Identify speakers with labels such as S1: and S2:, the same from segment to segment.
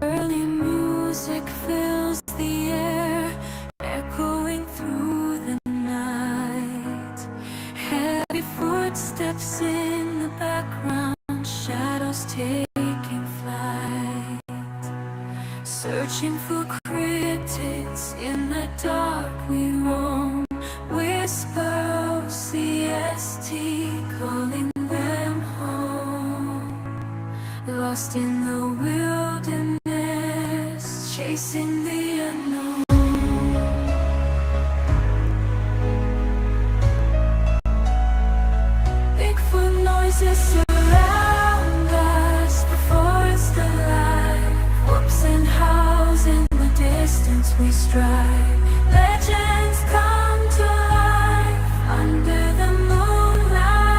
S1: Early music fills the Searching for cryptids in the dark we roam. Whisper O.C.S.T, calling them home. Lost in the wilderness, chasing the unknown. Bigfoot noises surround us, the forest alive. Whoops and howls in the distance we strive. Legends come to life under the moonlight,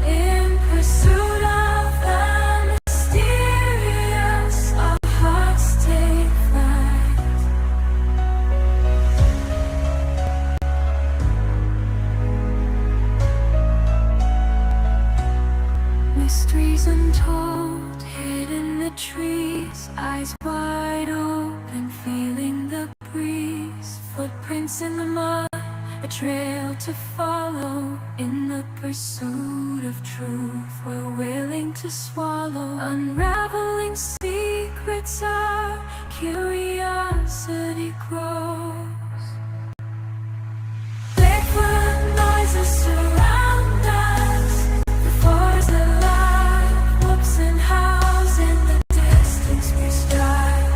S1: in pursuit of the mysterious. Our hearts take flight. Mysteries untold, hid in the trees, eyes wide open, feeling the breeze. Footprints in the mud, a trail to follow. In the pursuit of truth, we're willing to swallow. Unraveling secrets, our curiosity grows. Bigfoot noises surround us, the forest alive. Whoops and howls in the distance we strive.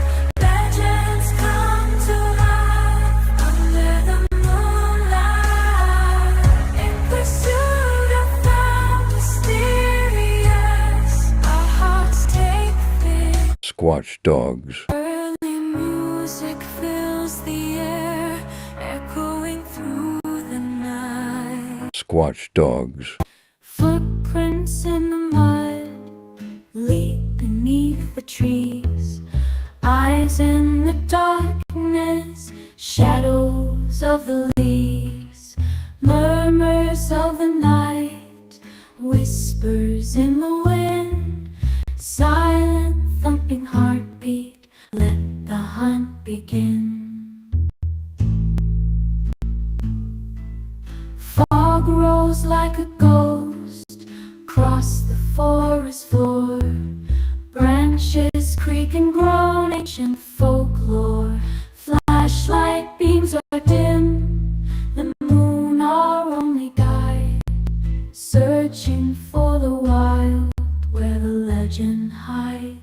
S1: Legends come to life under the moonlight, in pursuit of the mysterious. Our hearts take flight.
S2: Squatch dogs.
S1: Early music fills the air, echoing through the night.
S2: Squatch dogs.
S1: Footprints in the mud, leap beneath the trees. Eyes in the darkness, shadows of the leaves. Murmurs of the night, whispers in the wind. Silent thumping heartbeat, let the hunt begin. Fog rolls like a ghost across the forest floor. Branches creak and groan, ancient folklore. Flashlight beams are dim, the moon our only guide. Searching for the wild where the legend hides.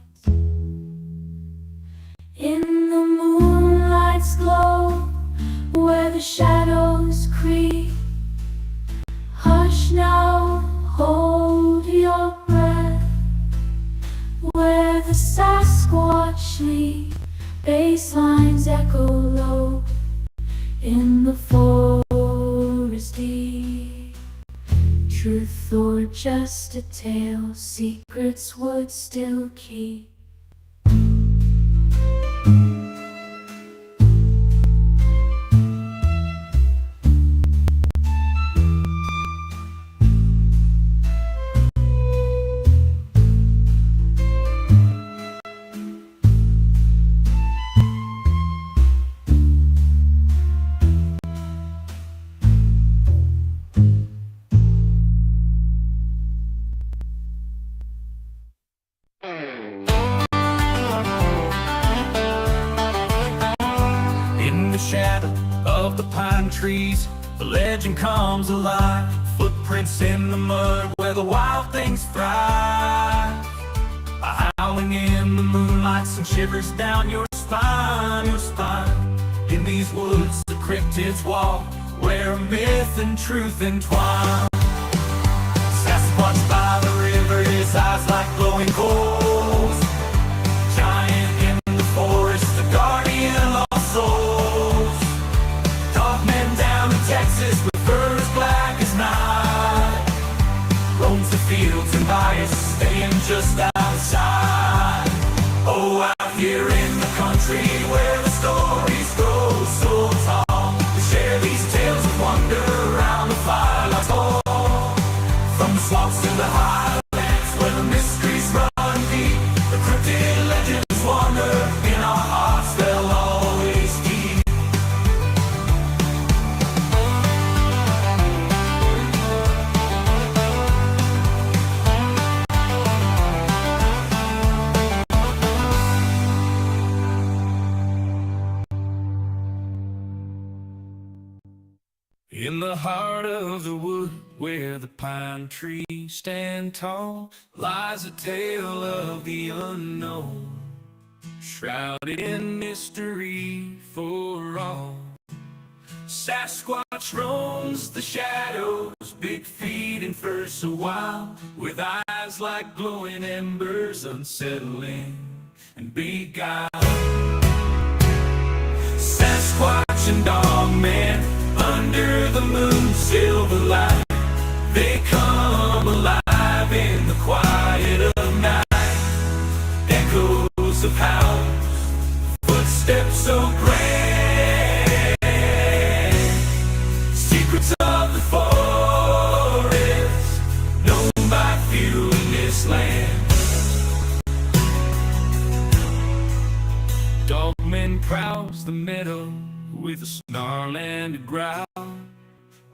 S1: In the moonlight's glow, where the shadows creep. Hush now, hold your breath. Where the Sasquatch sleep, bass lines echo low in the forest deep. Truth or just a tale, secrets would still keep.
S3: In the shadow of the pine trees, the legend comes alive. Footprints in the mud where the wild things thrive. A howling in the moonlight sends shivers down your spine, your spine. In these woods the cryptids walk, where myth and truth entwine. Sasquatch by the river, his eyes like glowing coals. Giant in the forest, the guardian of souls. Dogman down in Texas with furs black as night. Roams the fields and bias, staying just outside. Oh, out here in the country where the stories grow so tall, we share these tales of wonder around the firelight's call. From the swamps to the highlands where the mysteries run deep, the cryptid legends wander in our hearts, they'll always keep. the heart of the wood, where the pine trees stand tall, lies a tale of the unknown, shrouded in mystery for all. Sasquatch roams the shadows, big feet and fur so wild, with eyes like glowing embers, unsettling and beguiled. Sasquatch and Dogman, under the moon's silver light, they come alive in the quiet of night. Echoes of howls, footsteps so grand, secrets of the forest, known by few in this land. Dogman prowls the meadow with a snarl and a growl,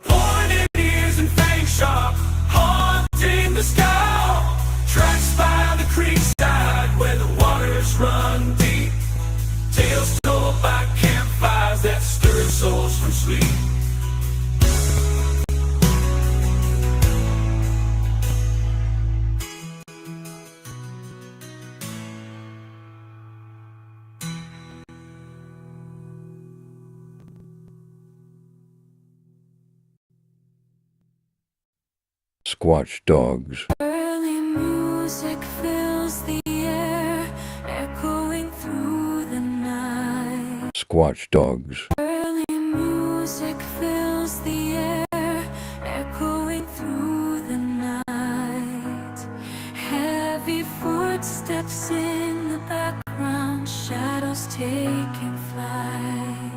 S3: pointed ears and fang sharp, haunting the scowl. Tracks by the creekside where the waters run deep, tales told by campfires that stir souls from sleep.
S2: Squatch dogs.
S1: Early music fills the air, echoing through the night.
S2: Squatch dogs.
S1: Early music fills the air, echoing through the night. Heavy footsteps in the background, shadows taking flight.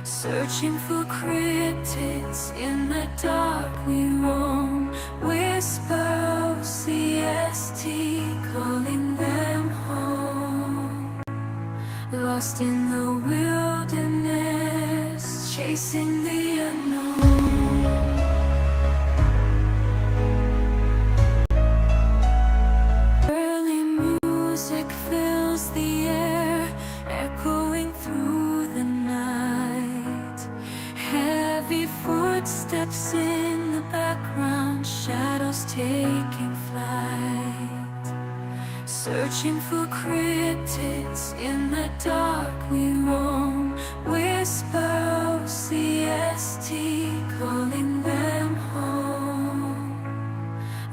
S1: Searching for cryptids in the dark we roam. Whisper O.C.S.T, calling them home. Lost in the wilderness, chasing the unknown. Early music fills the air, echoing through the night. Heavy footsteps in the background, shadows taking flight. Searching for cryptids in the dark we roam. Whisper O.C.S.T, calling them home.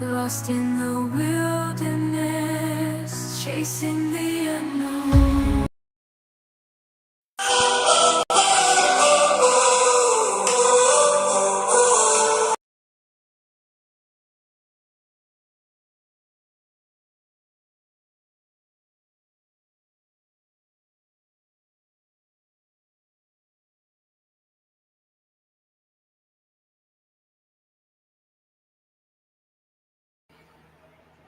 S1: Lost in the wilderness, chasing the unknown.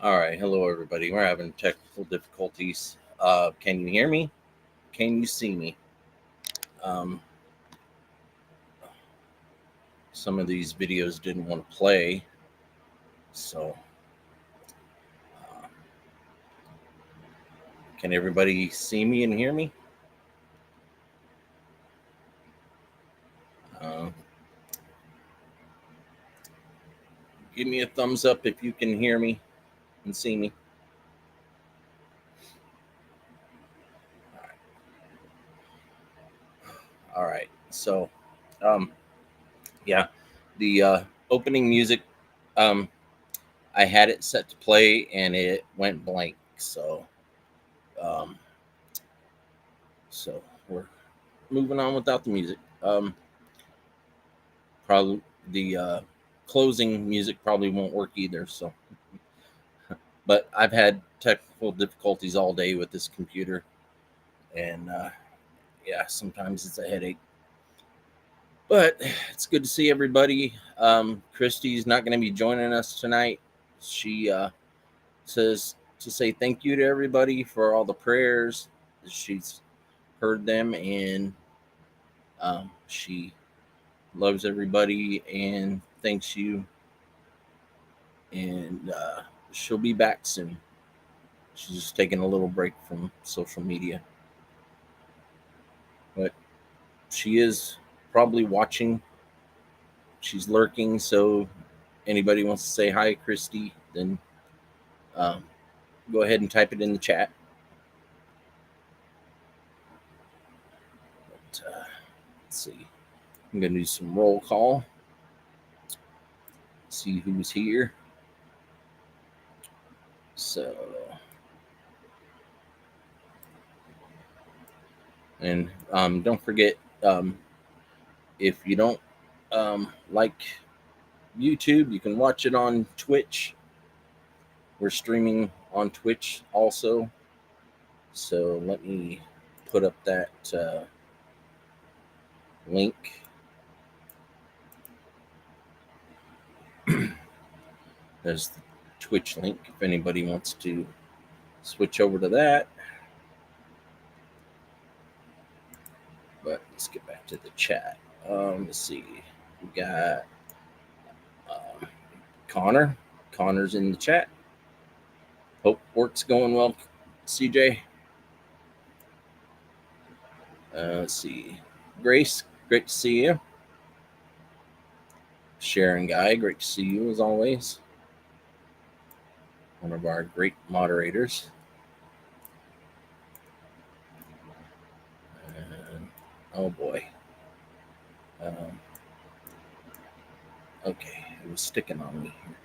S4: All right, hello everybody. We're having technical difficulties. Can you hear me? Can you see me? Some of these videos didn't want to play, so can everybody see me and hear me? Give me a thumbs up if you can hear me and see me. All right. So, yeah, the opening music, I had it set to play and it went blank. So we're moving on without the music. Probably the closing music probably won't work either. So, but I've had technical difficulties all day with this computer, and yeah, sometimes it's a headache. But it's good to see everybody. Christy's not going to be joining us tonight. She says to say thank you to everybody for all the prayers. She's heard them, and she loves everybody and thanks you. And she'll be back soon. She's just taking a little break from social media. But she is probably watching she's lurking. So anybody wants to say hi, Christy, then go ahead and type it in the chat. But, let's see. I'm going to do some roll call. See who's here. So, and don't forget, if you don't like YouTube, you can watch it on Twitch. We're streaming on Twitch also. So let me put up that link. There's the Twitch link if anybody wants to switch over to that. But let's get back to the chat. Let's see. We got Connor. Connor's in the chat. Hope work's going well, CJ. Let's see. Grace, great to see you. Sharon Guy, great to see you as always. One of our great moderators. And, oh boy. Okay, it was sticking on me here.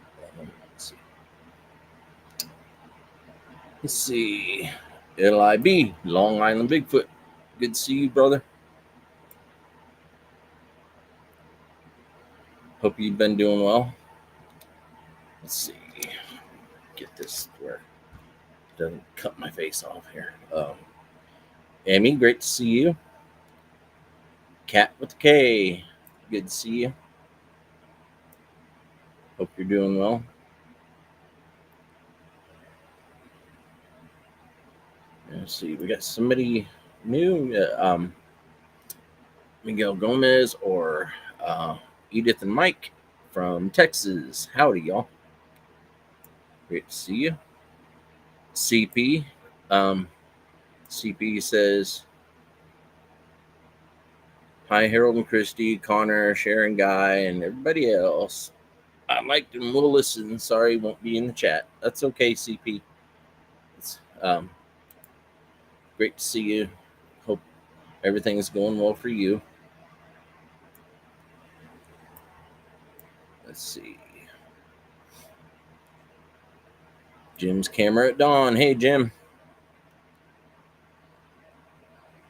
S4: Let's see. LIB, Long Island Bigfoot. Good to see you, brother. Hope you've been doing well. Let's see. Get this where it doesn't cut my face off here. Amy, great to see you. Cat with a K, good to see you. Hope you're doing well. Let's see, we got somebody new. Miguel Gomez or Edith and Mike from Texas. Howdy, y'all. Great to see you. CP. CP says, hi, Harold and Christy, Connor, Sharon Guy, and everybody else. I liked and will listen. Sorry, won't be in the chat. That's okay, CP. It's great to see you. Hope everything is going well for you. Let's see. Jim's camera at dawn. Hey, Jim.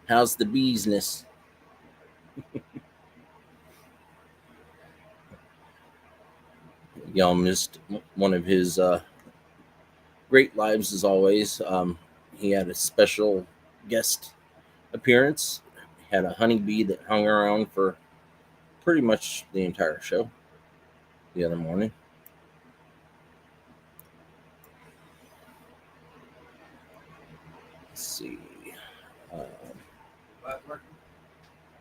S4: How's the business? Y'all missed one of his great lives as always. He had a special guest appearance. He had a honeybee that hung around for pretty much the entire show the other morning. Let's see.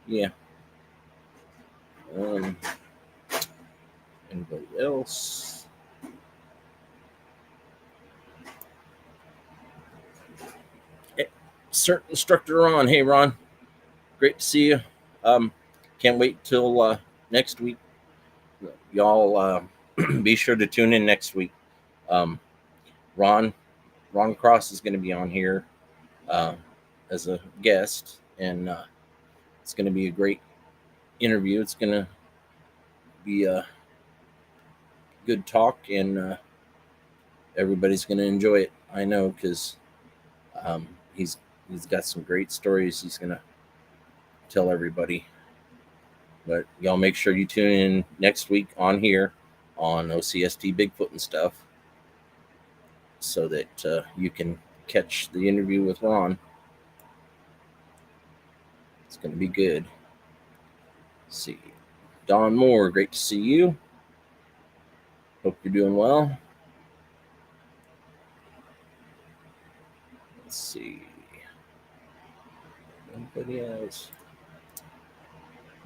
S4: Yeah. Anybody else? Hey, Cert Instructor Ron. Hey, Ron. Great to see you. Can't wait till next week. Y'all be sure to tune in next week. Ron Cross is going to be on here as a guest, and it's going to be a great interview. It's going to be a good talk, and everybody's going to enjoy it. I know, because he's got some great stories he's going to tell everybody. But y'all make sure you tune in next week on here on O.C.S.T. Bigfoot and stuff, so that you can catch the interview with Ron. It's going to be good. Let's see. Don Moore, great to see you. Hope you're doing well. Let's see. Anybody else?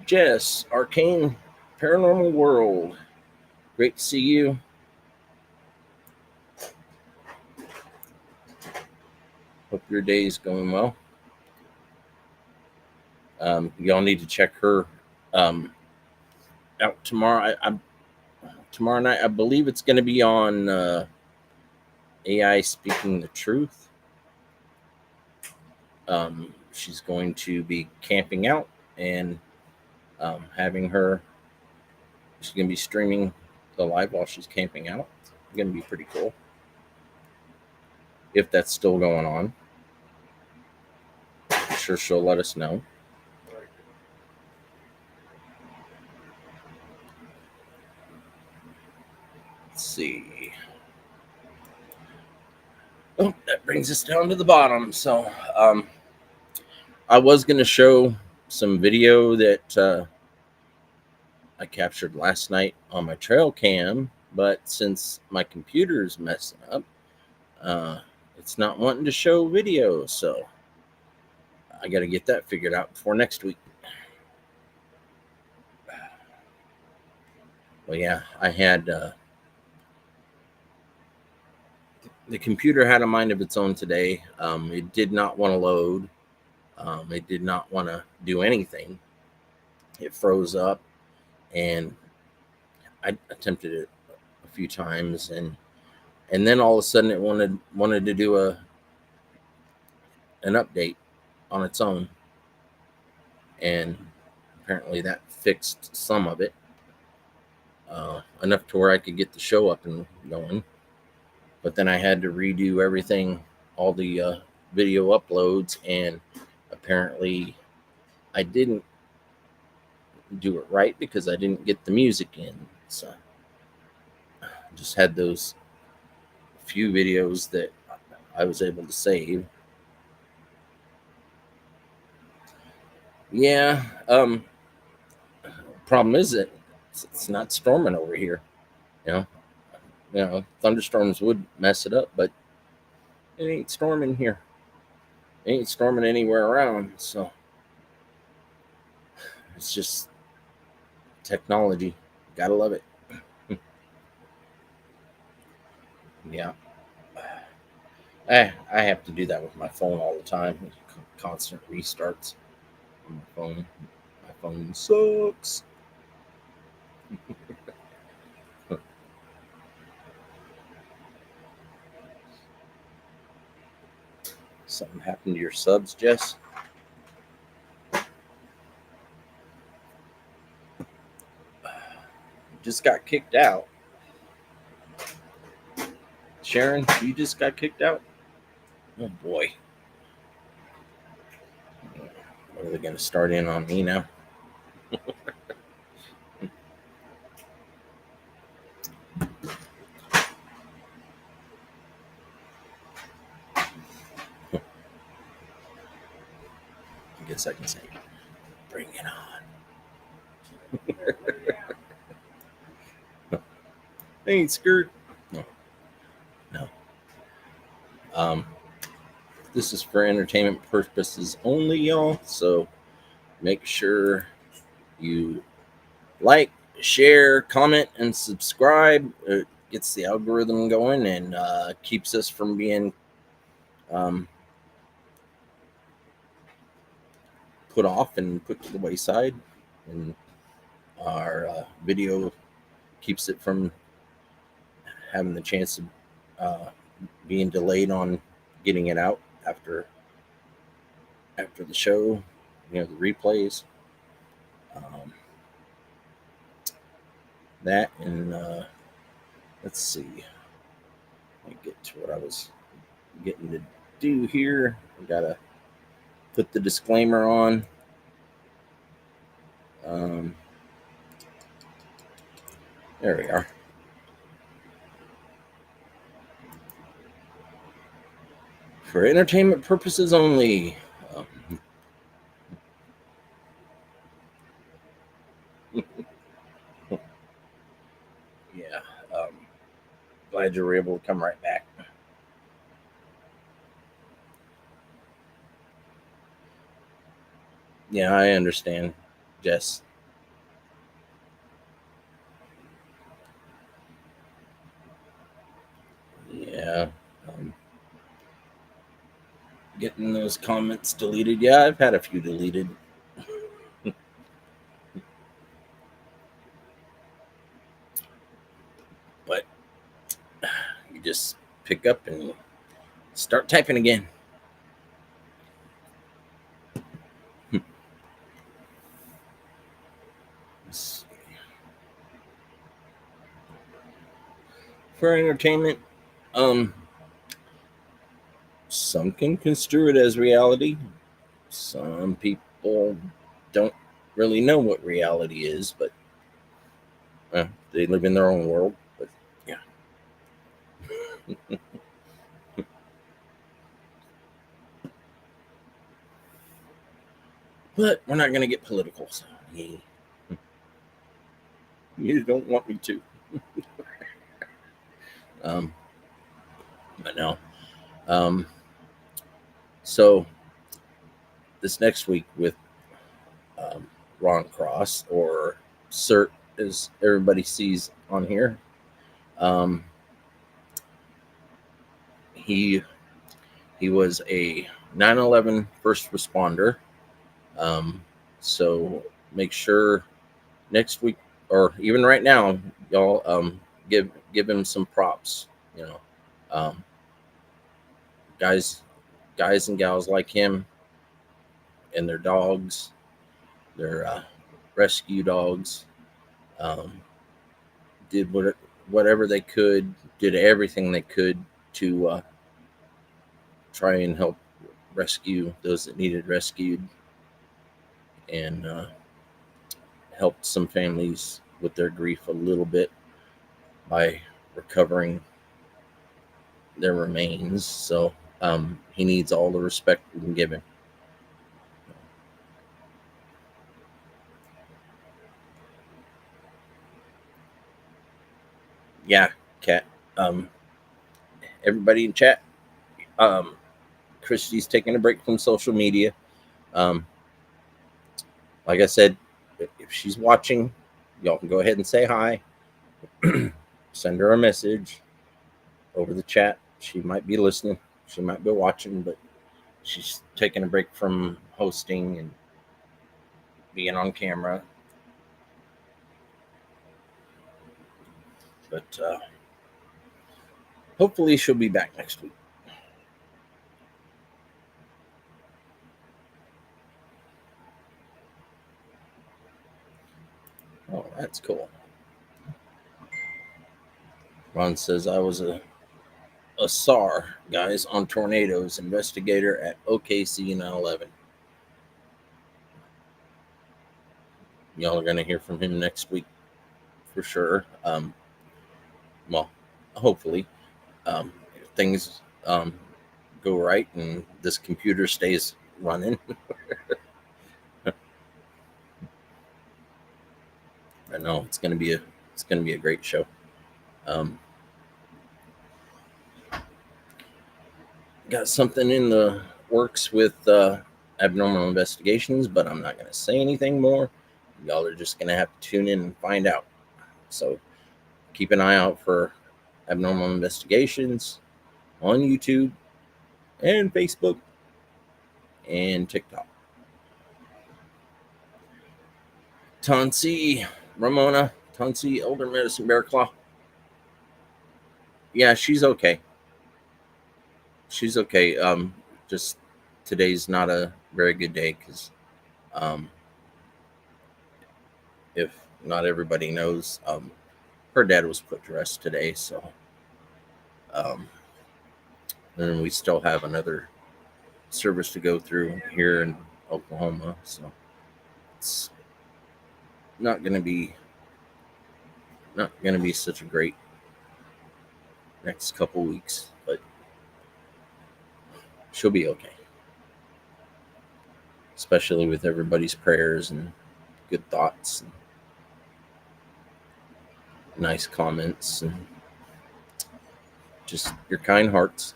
S4: Jess, Arcane Paranormal World. Great to see you. Hope your day's going well. Y'all need to check her out tomorrow. Tomorrow night. I believe it's going to be on AI Speaking the Truth. She's going to be camping out and having her. She's going to be streaming the live while she's camping out. It's going to be pretty cool. If that's still going on, I'm sure she'll let us know. Let's see. Oh, that brings us down to the bottom. So, I was going to show some video that I captured last night on my trail cam, but since my computer's messing up, it's not wanting to show video. So, I got to get that figured out before next week. Well, yeah, I had the computer had a mind of its own today. It did not want to load. It did not want to do anything. It froze up, and I attempted it a few times, and then all of a sudden it wanted to do an update on its own, and apparently that fixed some of it, enough to where I could get the show up and going. But then I had to redo everything, all the video uploads, and apparently I didn't do it right because I didn't get the music in. So I just had those few videos that I was able to save. Yeah, problem is that it's not storming over here. You know, thunderstorms would mess it up, but it ain't storming here. It ain't storming anywhere around. So it's just technology. Gotta love it. Yeah. I have to do that with my phone all the time. Constant restarts on my phone. My phone sucks. Something happened to your subs, Jess? Just got kicked out. Sharon, you just got kicked out? Oh boy. What are they going to start in on me now? I guess I can say, bring it on. I ain't scared. No. This is for entertainment purposes only, y'all. So make sure you like, share, comment, and subscribe. It gets the algorithm going and keeps us from being put off and put to the wayside. And our video keeps it from having the chance of being delayed on getting it out after the show, the replays. That and let's see. Let me get to what I was getting to do here. I gotta put the disclaimer on. There we are. For entertainment purposes only. Yeah. Glad you were able to come right back. Yeah, I understand, Jess. Yeah. Getting those comments deleted. Yeah, I've had a few deleted. pick up and start typing again. For entertainment, some can construe it as reality. Some people don't really know what reality is, but they live in their own world. But yeah. But we're not going to get political. So you don't want me to. But no. So this next week with Ron Cross, or CERT as everybody sees on here, he was a 9/11 first responder. So make sure next week, or even right now, y'all give him some props. You know, guys and gals like him and their dogs, their rescue dogs, did whatever they could, did everything they could to try and help rescue those that needed rescued, and helped some families with their grief a little bit by recovering their remains. So he needs all the respect we can give him. Yeah, Kat. Everybody in chat, Christy's taking a break from social media. Like I said, if she's watching, y'all can go ahead and say hi. Send her a message over the chat. She might be listening. She might be watching, but she's taking a break from hosting and being on camera. But hopefully she'll be back next week. Oh, that's cool. Ron says, I was a SAR, guys, on tornadoes, investigator at OKC 9/11. Y'all are going to hear from him next week for sure. Well, hopefully, if things go right and this computer stays running. I know it's going to be a great show. Got something in the works with abnormal investigations, but I'm not going to say anything more. Y'all are just going to have to tune in and find out. So keep an eye out for abnormal investigations on YouTube and Facebook and TikTok. Tansi, Ramona, Tansi, Elder Medicine Bear Claw. Yeah, she's okay. She's okay. Just today's not a very good day because if not everybody knows, her dad was put to rest today. So and we still have another service to go through here in Oklahoma. So it's not going to be such a great next couple weeks, but she'll be okay. Especially with everybody's prayers and good thoughts and nice comments and just your kind hearts.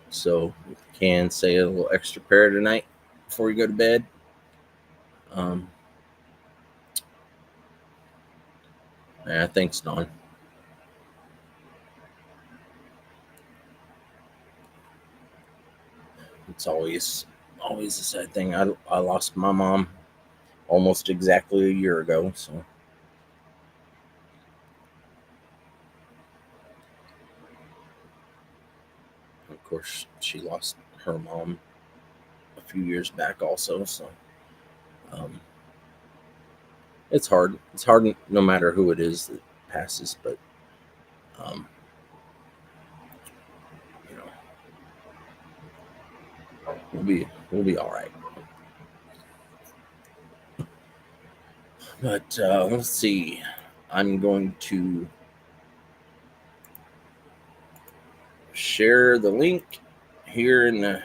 S4: So if you can say a little extra prayer tonight before you go to bed. Thanks, Dawn. It's always a sad thing. I lost my mom almost exactly a year ago, so course, she lost her mom a few years back also, so it's hard. It's hard no matter who it is that passes, but um, you know, we'll be all right. But let's see. I'm going to share the link here in the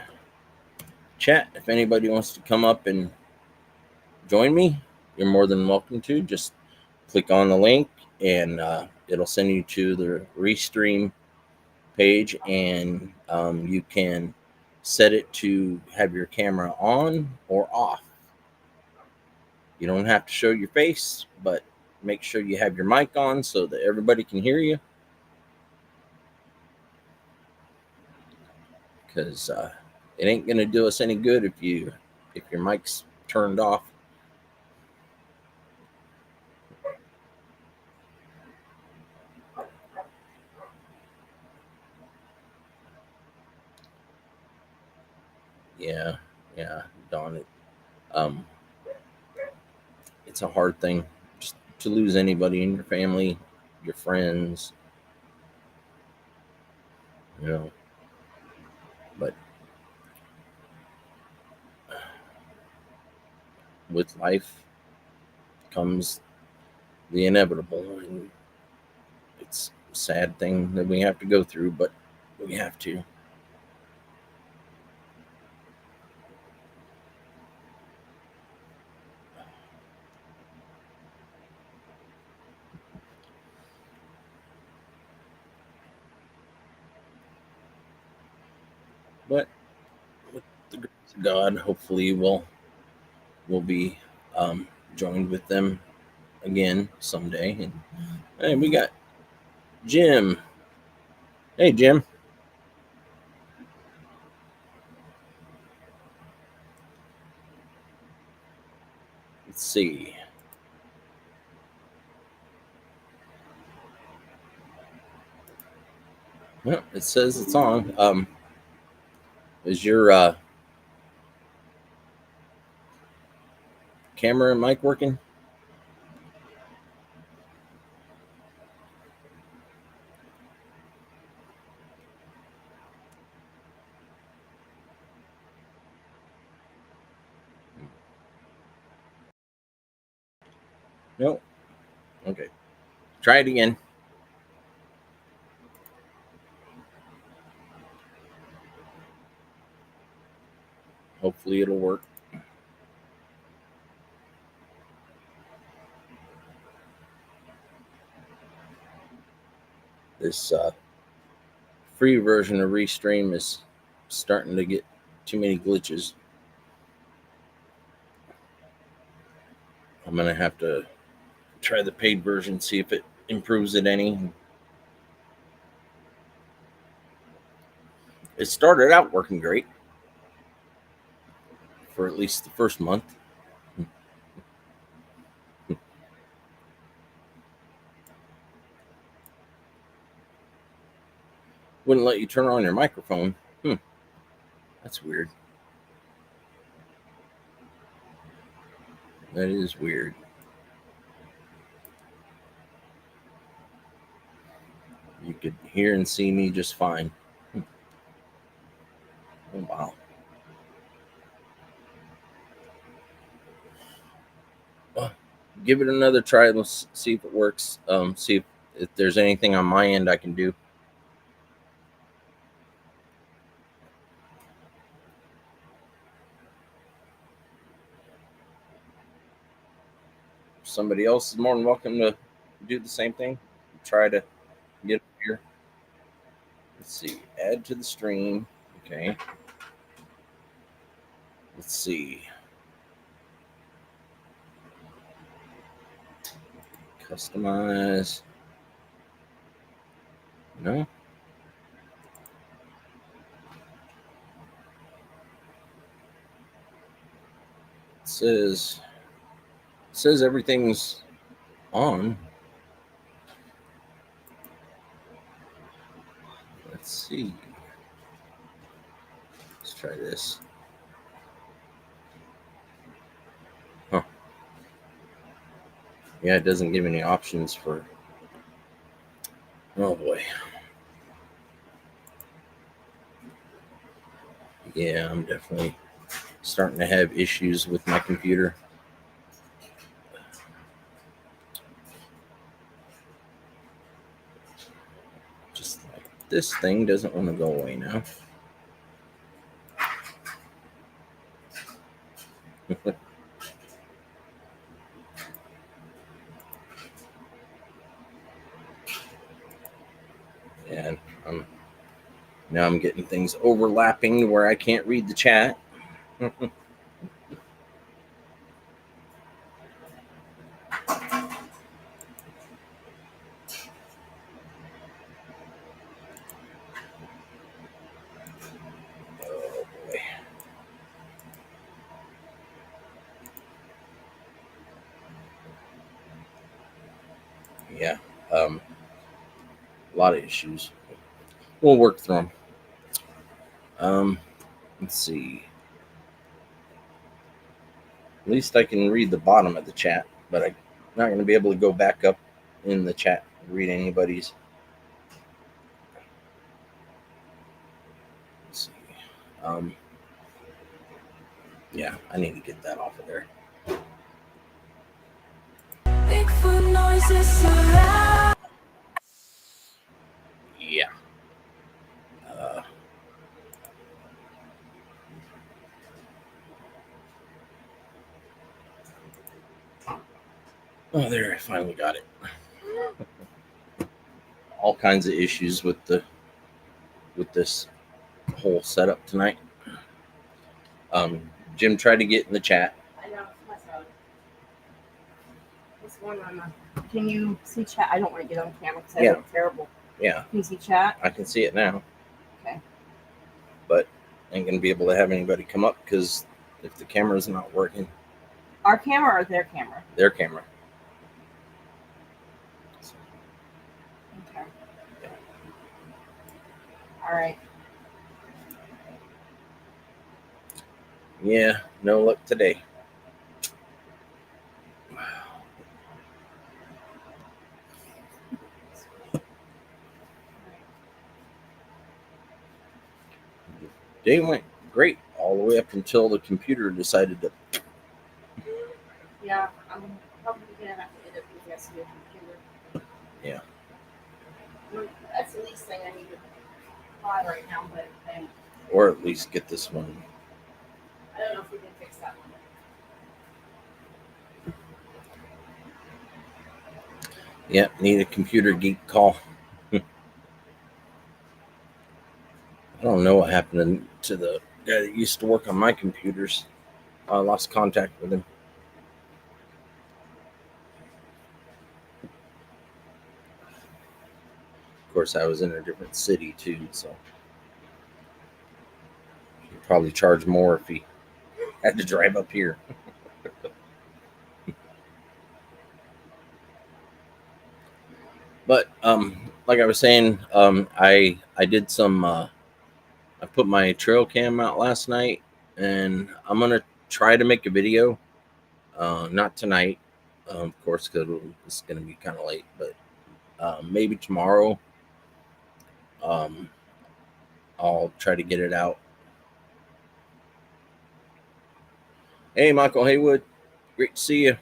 S4: chat. If anybody wants to come up and join me, you're more than welcome to. Just click on the link and it'll send you to the Restream page, and you can set it to have your camera on or off. You don't have to show your face, but make sure you have your mic on so that everybody can hear you. Because it ain't gonna do us any good if your mic's turned off. Yeah, darn it. It's a hard thing just to lose anybody in your family, your friends, you know. But with life comes the inevitable, and it's a sad thing that we have to go through, but we have to. But with the grace of God, hopefully we'll be joined with them again someday. And hey, we got Jim. Hey, Jim. Let's see. Well, it says it's on. Is your camera and mic working? Nope. Okay. Try it again. Hopefully it'll work. This free version of Restream is starting to get too many glitches. I'm gonna have to try the paid version, see if it improves it any. It started out working great for at least the first month. Wouldn't let you turn on your microphone. That's weird. That is weird. You could hear and see me just fine. Oh, wow. Well, give it another try. Let's see if it works. See if there's anything on my end I can do. Somebody else is more than welcome to do the same thing. Try to get up here. Let's see. Add to the stream. Okay. Let's see. Customize. No. It says everything's on. Let's see. try this. Huh. Yeah, it doesn't give any options for. Oh boy. Yeah, I'm definitely starting to have issues with my computer. Just like this thing doesn't want to go away now. And now I'm getting things overlapping where I can't read the chat. Oh boy. Yeah. A lot of issues. We'll work through them. Let's see. At least I can read the bottom of the chat, but I'm not going to be able to go back up in the chat and read anybody's. Let's see. Yeah, I need to get that off of there.
S1: Bigfoot noises surround.
S4: Yeah. Oh, there! I finally got it. All kinds of issues with this whole setup tonight. Jim tried to get in the chat.
S5: I know, it's my phone. What's going on? Can you see chat? I don't want to get on camera because I
S4: Yeah.
S5: look terrible.
S4: Yeah,
S5: Can you see chat?
S4: I can see it now.
S5: Okay.
S4: But I ain't gonna be able to have anybody come up because if the camera's not working,
S5: Our camera or their camera?
S4: their camera.
S5: Okay. All right.
S4: Yeah, no luck today. Day went great all the way up until the computer decided to.
S5: Yeah, I'm probably gonna have to edit the rest of your computer.
S4: Yeah.
S5: That's the least thing I need to buy right now, but
S4: Or at least get this one.
S5: I don't know if we can fix that one.
S4: Yeah, need a computer geek call. I don't know what happened to the guy that used to work on my computers. I lost contact with him. Of course, I was in a different city too, so he'd probably charge more if he had to drive up here. But like I was saying, I did some. I put my trail cam out last night, and I'm gonna try to make a video. Not tonight, of course, because it's gonna be kind of late. But maybe tomorrow. I'll try to get it out. Hey, Michael Haywood, great to see you.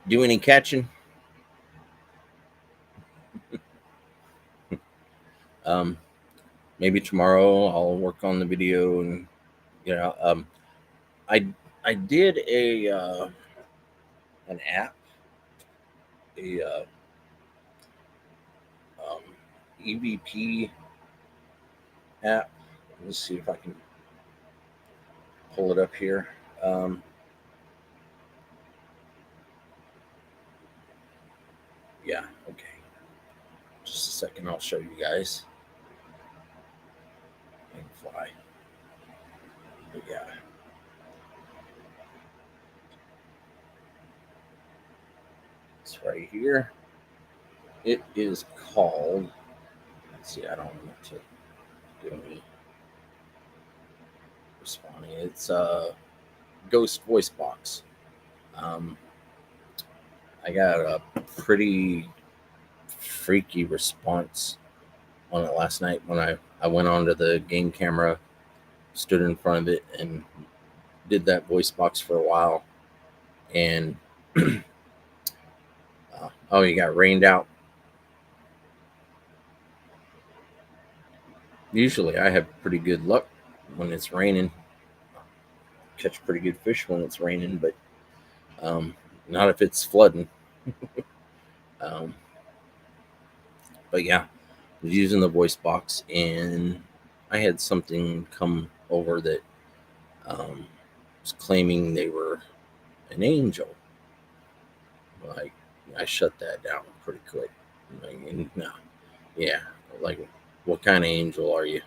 S4: Do any catching? Maybe tomorrow I'll work on the video, and I did an app, a EVP app. Let's see if I can pull it up here. Yeah, okay. Just a second, I'll show you guys. I can fly. But yeah. It's right here. It is called, let's see, I don't want to do any responding. It's a ghost voice box. Um, I got a pretty freaky response on it last night when I went onto the game camera, stood in front of it, and did that voice box for a while. And oh, you got rained out. Usually I have pretty good luck when it's raining. Catch pretty good fish when it's raining, but not if it's flooding. um, but yeah, I was using the voice box, and I had something come over that was claiming they were an angel. Like, I shut that down pretty quick. Like, no, yeah, like, what kind of angel are you?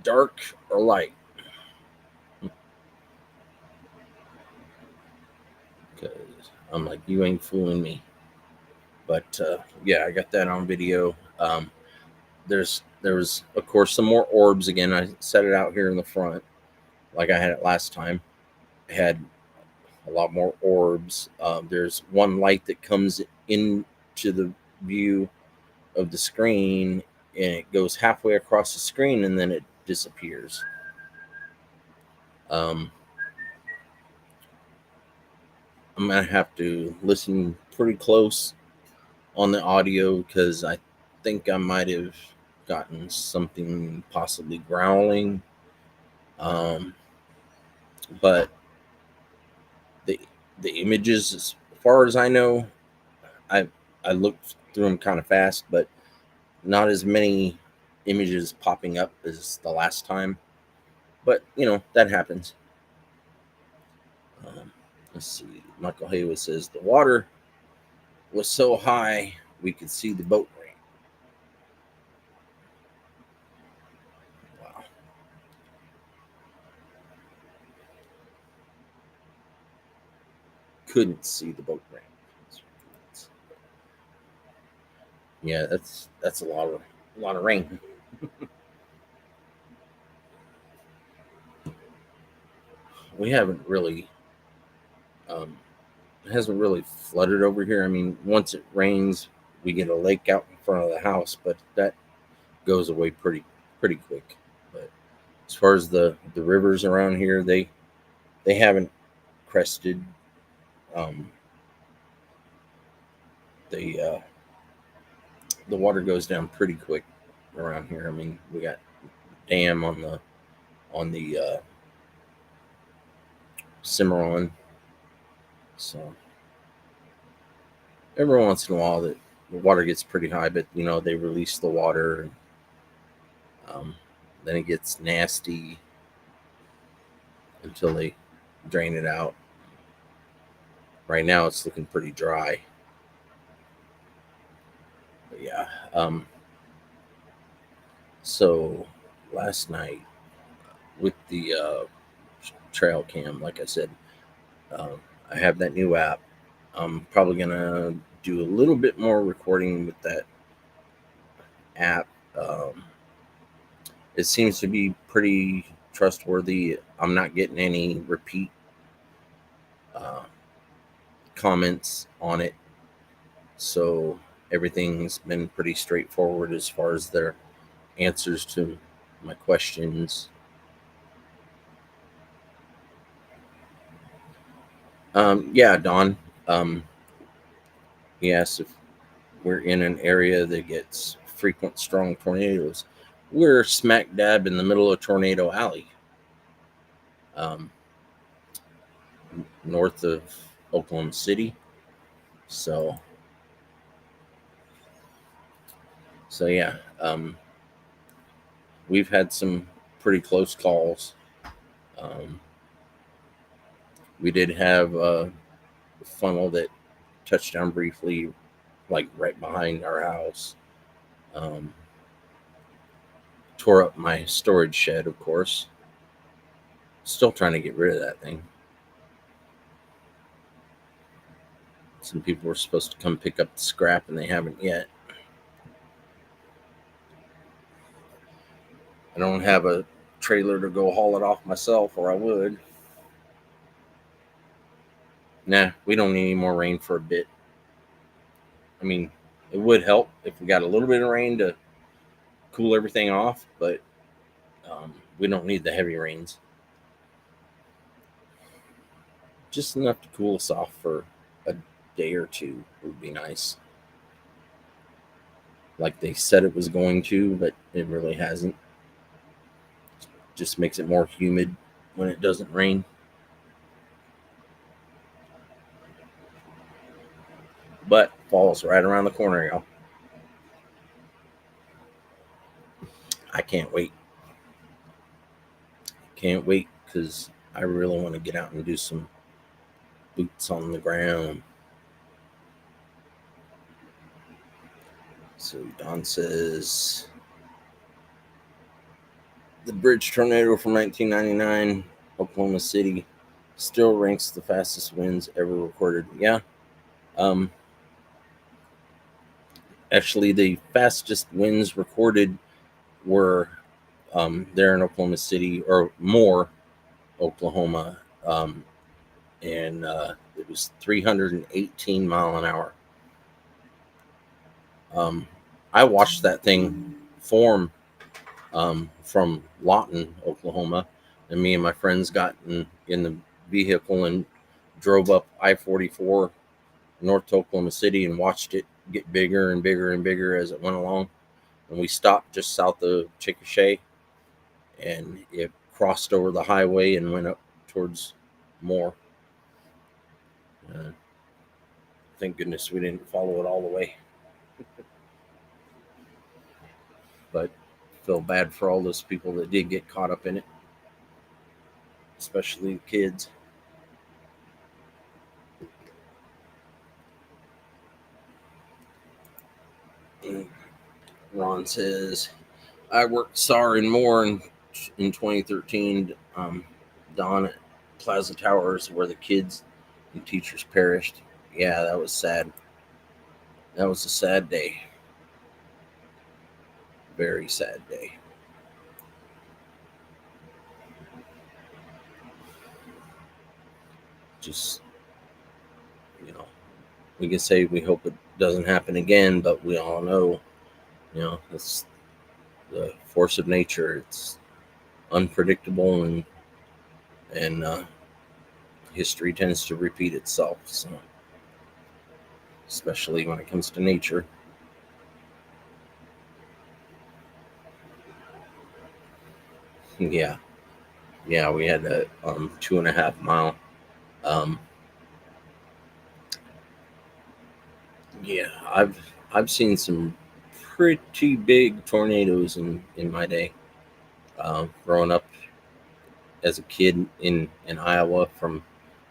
S4: Dark or light? Because I'm like, you ain't fooling me. But yeah, I got that on video. There was of course some more orbs again. I set it out here in the front like I had it last time. I had a lot more orbs. There's one light that comes into the view of the screen, and it goes halfway across the screen and then it disappears. I'm gonna have to listen pretty close on the audio because I think I might have gotten something possibly growling. But the images, as far as I know, I I looked through them kind of fast, but not as many images popping up as the last time. But that happens. Let's see. Michael Haywood says the water was so high we could see the boat ramp. Wow. Couldn't see the boat ramp. Yeah, that's a lot of rain. We haven't really it hasn't really flooded over here. I mean, once it rains, we get a lake out in front of the house, but that goes away pretty quick. But as far as the rivers around here, they haven't crested. Um, the water goes down pretty quick around here. I mean, we got dam on the Cimarron, so every once in a while the water gets pretty high, but they release the water, and then it gets nasty until they drain it out. Right now it's looking pretty dry. But yeah, so last night with the trail cam, like I said, I have that new app. I'm probably gonna do a little bit more recording with that app. It seems to be pretty trustworthy. I'm not getting any repeat comments on it, so everything's been pretty straightforward as far as their answers to my questions. Yeah, Don. He asked if we're in an area that gets frequent strong tornadoes. We're smack dab in the middle of Tornado Alley, north of Oklahoma City. So yeah, we've had some pretty close calls. We did have a funnel that touched down briefly, like right behind our house. Tore up my storage shed, of course. Still trying to get rid of that thing. Some people were supposed to come pick up the scrap, and they haven't yet. I don't have a trailer to go haul it off myself, or I would. Nah, we don't need any more rain for a bit. I mean, it would help if we got a little bit of rain to cool everything off, but we don't need the heavy rains. Just enough to cool us off for a day or two would be nice. Like they said it was going to, but it really hasn't. Just makes it more humid when it doesn't rain. But fall's right around the corner, y'all. I can't wait. Can't wait because I really want to get out and do some boots on the ground. So Don says the bridge tornado from 1999, Oklahoma City, still ranks the fastest winds ever recorded. Yeah. Actually, the fastest winds recorded were there in Oklahoma City, or Moore, Oklahoma, and it was 318 mile an hour. I watched that thing form from Lawton, Oklahoma, and me and my friends got in the vehicle and drove up I-44 north to Oklahoma City and watched it get bigger and bigger and bigger as it went along. And we stopped just south of Chickasha, and it crossed over the highway and went up towards Moore. Thank goodness we didn't follow it all the way. But feel bad for all those people that did get caught up in it, especially the kids. Ron says, I worked SAR in Moore in 2013, Don, at Plaza Towers, where the kids and teachers perished. Yeah, that was sad. That was a sad day. Very sad day. Just, we can say we hope it doesn't happen again, but we all know, it's the force of nature. It's unpredictable, and history tends to repeat itself. So, especially when it comes to nature. Yeah, we had a 2.5 mile. Yeah, I've seen some pretty big tornadoes in my day. Growing up as a kid in Iowa, from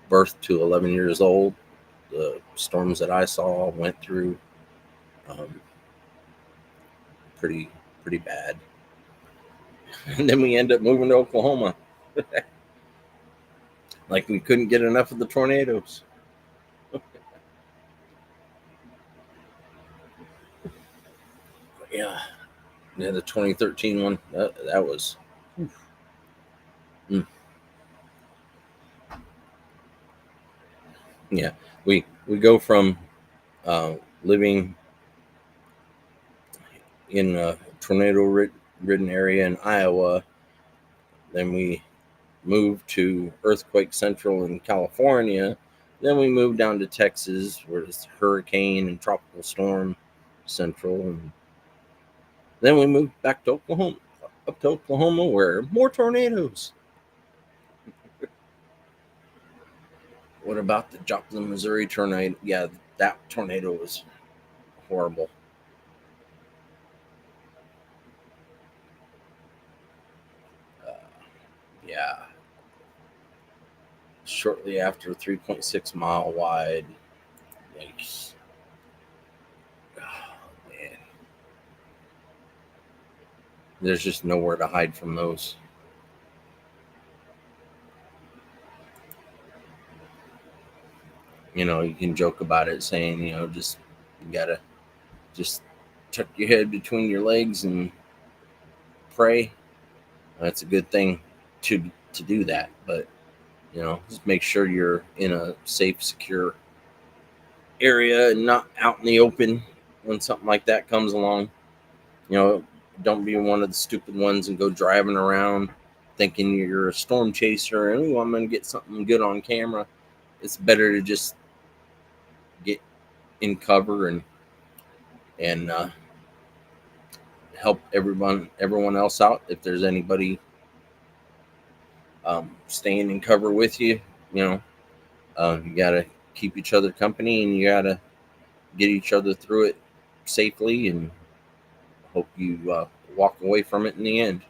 S4: birth to 11 years old, the storms that I saw went through pretty bad. And then we end up moving to Oklahoma. Like we couldn't get enough of the tornadoes. Yeah, the 2013 one, that was. Yeah, we go from living in a tornado-ridden area in Iowa, then we moved to earthquake central in California, then we moved down to Texas, where it's hurricane and tropical storm central, and then we moved back to Oklahoma, up to Oklahoma, where more tornadoes. What about the Joplin, Missouri tornado? Yeah, that tornado was horrible. Yeah. Shortly after, 3.6 mile wide. Yikes. Oh, man. There's just nowhere to hide from those. You can joke about it, saying, you gotta just tuck your head between your legs and pray. That's a good thing to do that. But just make sure you're in a safe, secure area and not out in the open when something like that comes along. Don't be one of the stupid ones and go driving around thinking you're a storm chaser and I'm going to get something good on camera. It's better to just get in cover and help everyone else out. If there's anybody staying in cover with you, you gotta keep each other company and you gotta get each other through it safely and hope you walk away from it in the end.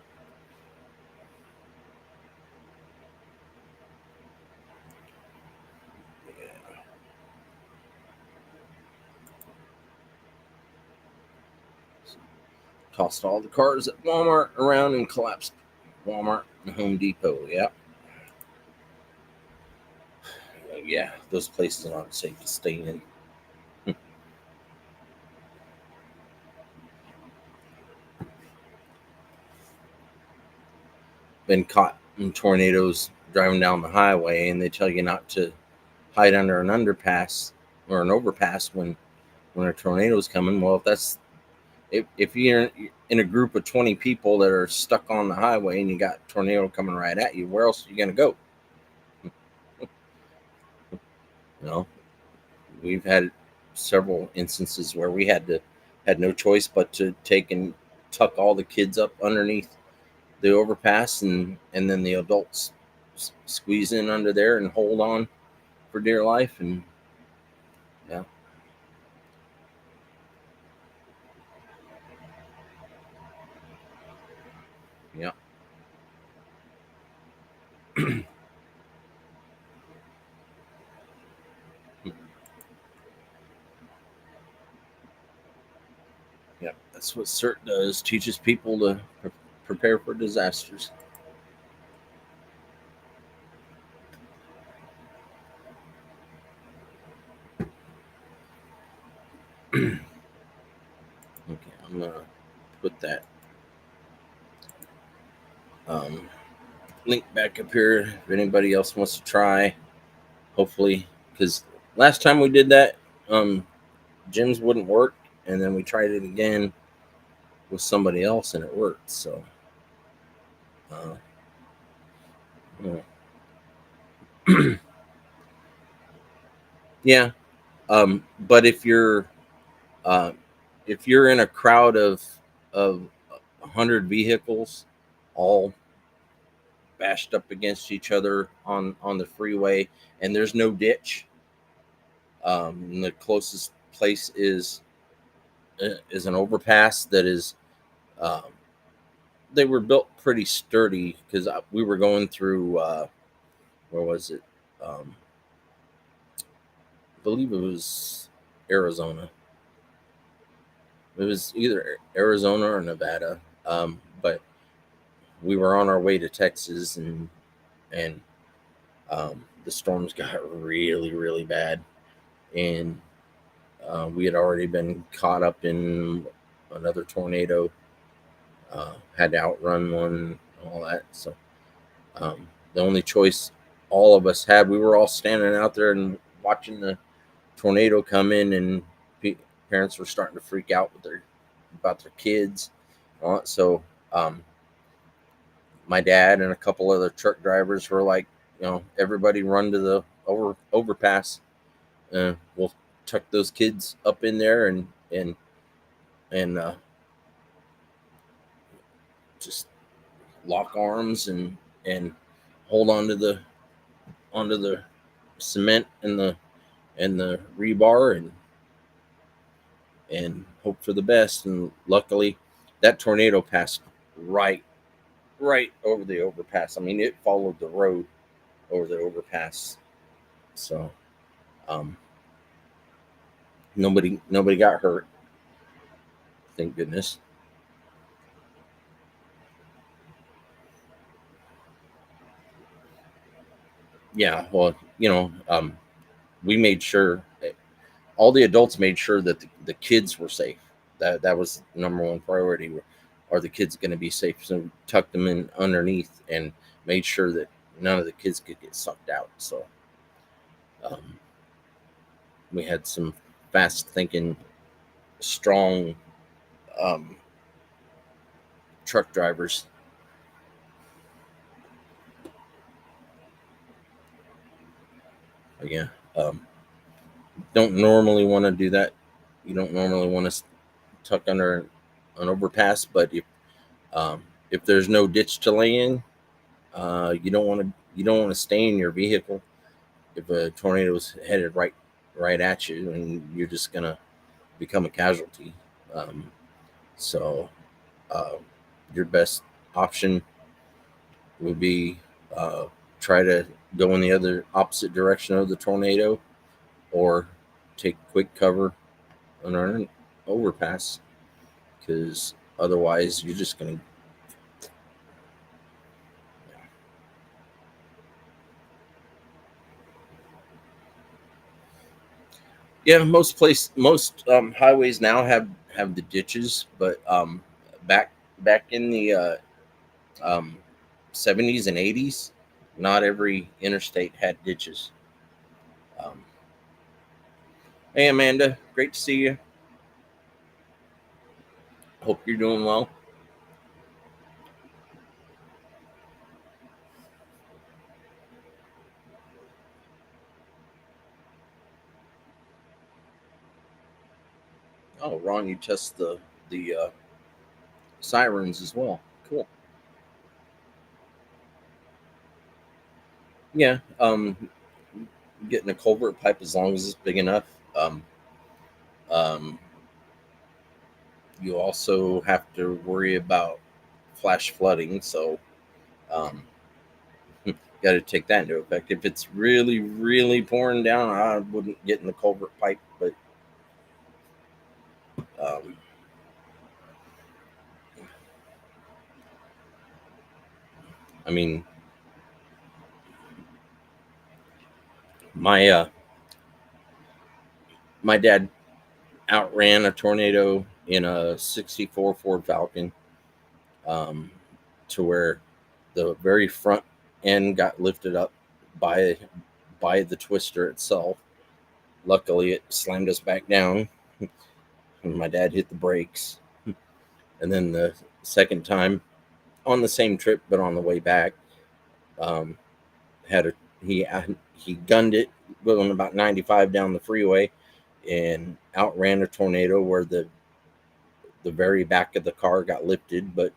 S4: Tossed all the cars at Walmart around and collapsed Walmart and Home Depot. Yeah, those places aren't safe to stay in. Been caught in tornadoes driving down the highway, and they tell you not to hide under an underpass or an overpass when a tornado's coming. Well, if you're in a group of 20 people that are stuck on the highway and you got a tornado coming right at you, where else are you going to go? We've had several instances where we had no choice but to take and tuck all the kids up underneath the overpass, and then the adults squeeze in under there and hold on for dear life. And yeah. Yeah. Yeah, that's what CERT does. Teaches people to prepare for disasters. Okay, I'm gonna put that link back up here if anybody else wants to try. Hopefully, because last time we did that, Jim's wouldn't work, and then we tried it again with somebody else, and it worked. So, yeah. But uh, if you're in a crowd of 100 vehicles, all bashed up against each other on the freeway, and there's no ditch, and the closest place is an overpass that is. Um, they were built pretty sturdy because we were going through where was it? I believe it was Arizona. It was either Arizona or Nevada, but we were on our way to Texas, and the storms got really, really bad, and we had already been caught up in another tornado. Had to outrun one and all that. So the only choice all of us had, we were all standing out there and watching the tornado come in, and parents were starting to freak out about their kids. So my dad and a couple other truck drivers were like, everybody run to the overpass. We'll tuck those kids up in there and just lock arms and hold onto the cement and the rebar and hope for the best. And luckily, that tornado passed right over the overpass. I mean, it followed the road over the overpass. So nobody got hurt, thank goodness. Yeah, well, we made sure, all the adults made sure that the kids were safe. That was number one priority. are the kids going to be safe? So tucked them in underneath and made sure that none of the kids could get sucked out. So um, we had some fast thinking, strong um, truck drivers. Yeah. Don't normally want to do that. You don't normally want to tuck under an overpass, but if there's no ditch to lay in, you don't want to stay in your vehicle if a tornado is headed right at you, and you're just gonna become a casualty. Um, so uh, your best option would be try to go in the other opposite direction of the tornado, or take quick cover under an overpass, because otherwise you're just gonna. Yeah, most highways now have the ditches, but back in the um, 70s and 80s, not every interstate had ditches. Um, hey, Amanda, great to see you. Hope you're doing well. Oh, Ron, you test the sirens as well. Cool. Yeah, getting a culvert pipe as long as it's big enough. Um, um, you also have to worry about flash flooding, so um, got to take that into effect. If it's really, really pouring down, I wouldn't get in the culvert pipe, but um, I mean, my my dad outran a tornado in a '64 Ford Falcon, um, to where the very front end got lifted up by the twister itself. Luckily, it slammed us back down, and my dad hit the brakes. And then the second time on the same trip, but on the way back, um, had a he gunned it going about 95 down the freeway, and outran a tornado where the very back of the car got lifted, but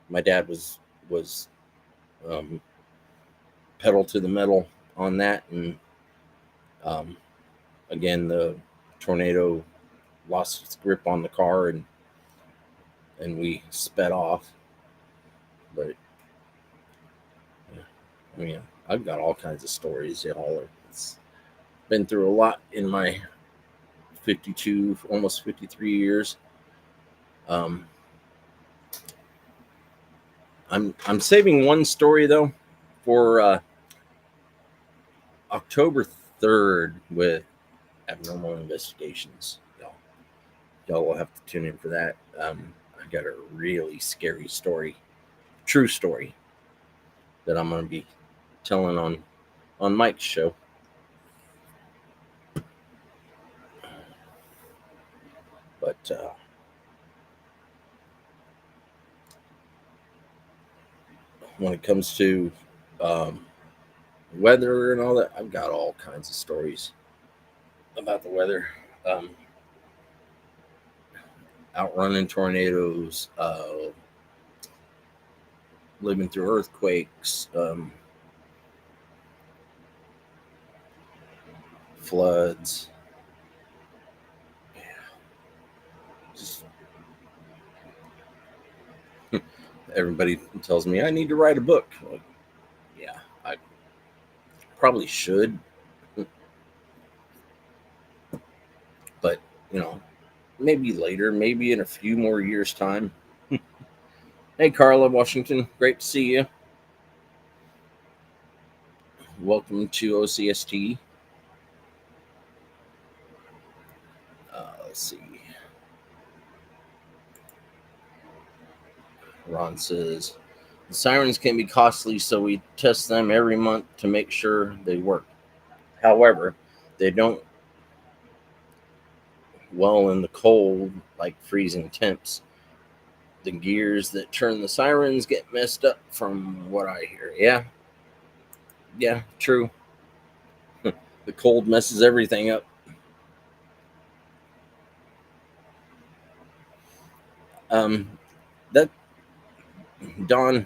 S4: my dad was um, pedal to the metal on that, and um, again the tornado lost its grip on the car, and we sped off. But yeah, I mean, I've got all kinds of stories, y'all. It's been through a lot in my 52, almost 53 years. Um, I'm saving one story though for October 3rd with Abnormal Investigations. Y'all will have to tune in for that. I got a really scary story, true story, that I'm going to be telling on Mike's show. But when it comes to um, weather and all that, I've got all kinds of stories about the weather. Um, outrunning tornadoes, living through earthquakes, floods. Just everybody tells me I need to write a book. Like, yeah, I probably should, but you know, maybe later, maybe in a few more years' time. Hey, Carla Washington, great to see you. Welcome to O.C.S.T. Let's see. Ron says, the sirens can be costly, so we test them every month to make sure they work. However, they don't well in the cold, like freezing temps. The gears that turn the sirens get messed up from what I hear. Yeah, true. The cold messes everything up. That Don,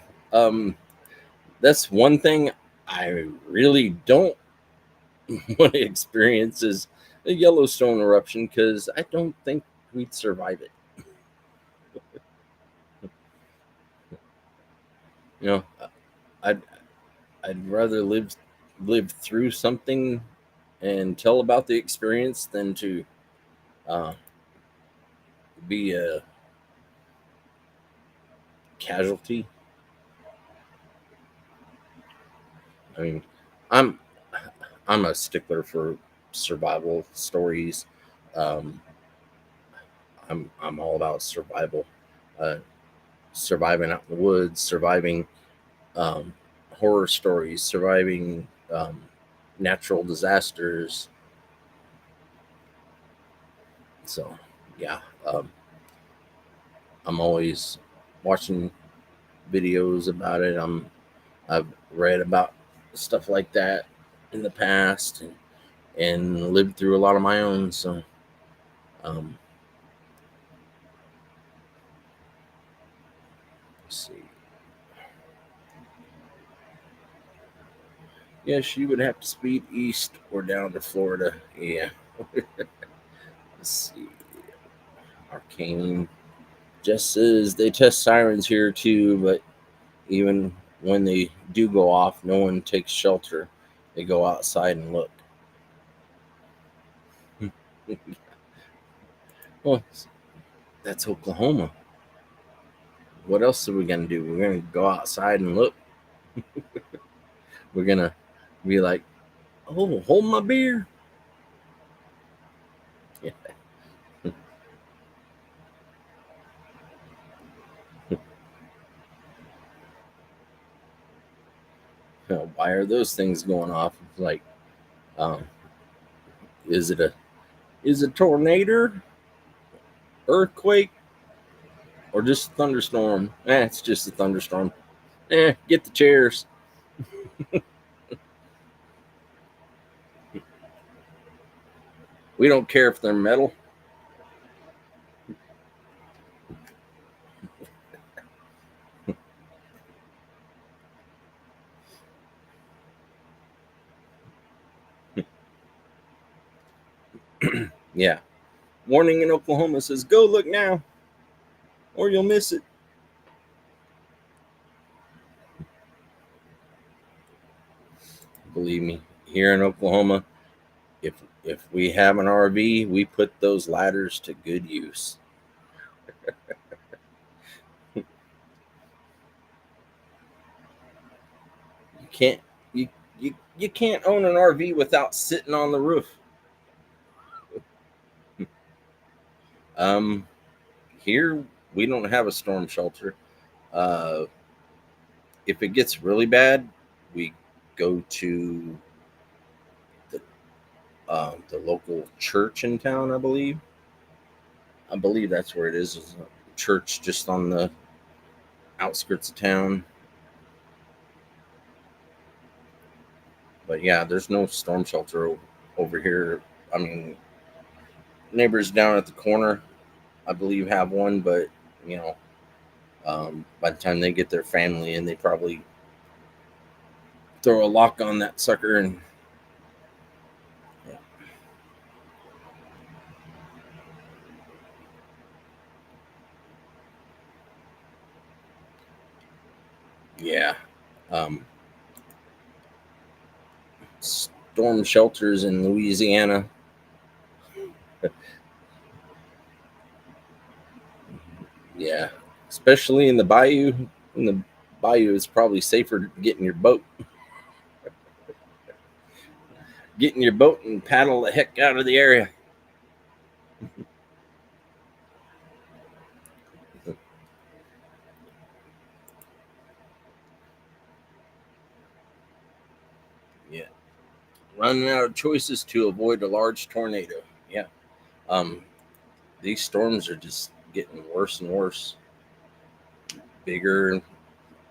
S4: that's one thing I really don't want to experience is a Yellowstone eruption because I don't think we'd survive it. You know, I'd I'd rather live through something and tell about the experience than to uh, be a casualty. I mean, I'm I'm a stickler for survival stories. Um, I'm all about survival, uh, surviving out in the woods, surviving um, horror stories, surviving natural disasters. So, yeah, um, I'm always watching videos about it. I've read about stuff like that in the past and lived through a lot of my own. So, um, let's see. Yes, you would have to speed east or down to Florida. Yeah. Let's see. Arcane just says they test sirens here too, but even when they do go off, no one takes shelter. They go outside and look. Well, that's Oklahoma. What else are we gonna do? We're gonna go outside and look. We're gonna be like, oh, hold my beer. Yeah. Why are those things going off? Like, um, is it a tornado, earthquake, or just a thunderstorm? It's just a thunderstorm. Get the chairs. We don't care if they're metal. Yeah. Warning in Oklahoma says, go look now, or you'll miss it. Believe me, here in Oklahoma, if we have an RV, we put those ladders to good use. You can't you can't own an RV without sitting on the roof. Um, Here we don't have a storm shelter. Uh, if it gets really bad, we go to the local church in town. I believe that's where it is. It's a church just on the outskirts of town. But yeah, there's no storm shelter over here. I mean, neighbors down at the corner, I believe, have one, but you know, by the time they get their family in, they probably throw a lock on that sucker and yeah. Yeah. Um, Storm shelters in Louisiana. Yeah, especially in the bayou. In the bayou, it's probably safer getting your boat, and paddle the heck out of the area. running out of choices to avoid a large tornado. Yeah. These storms are just getting worse and worse. Bigger,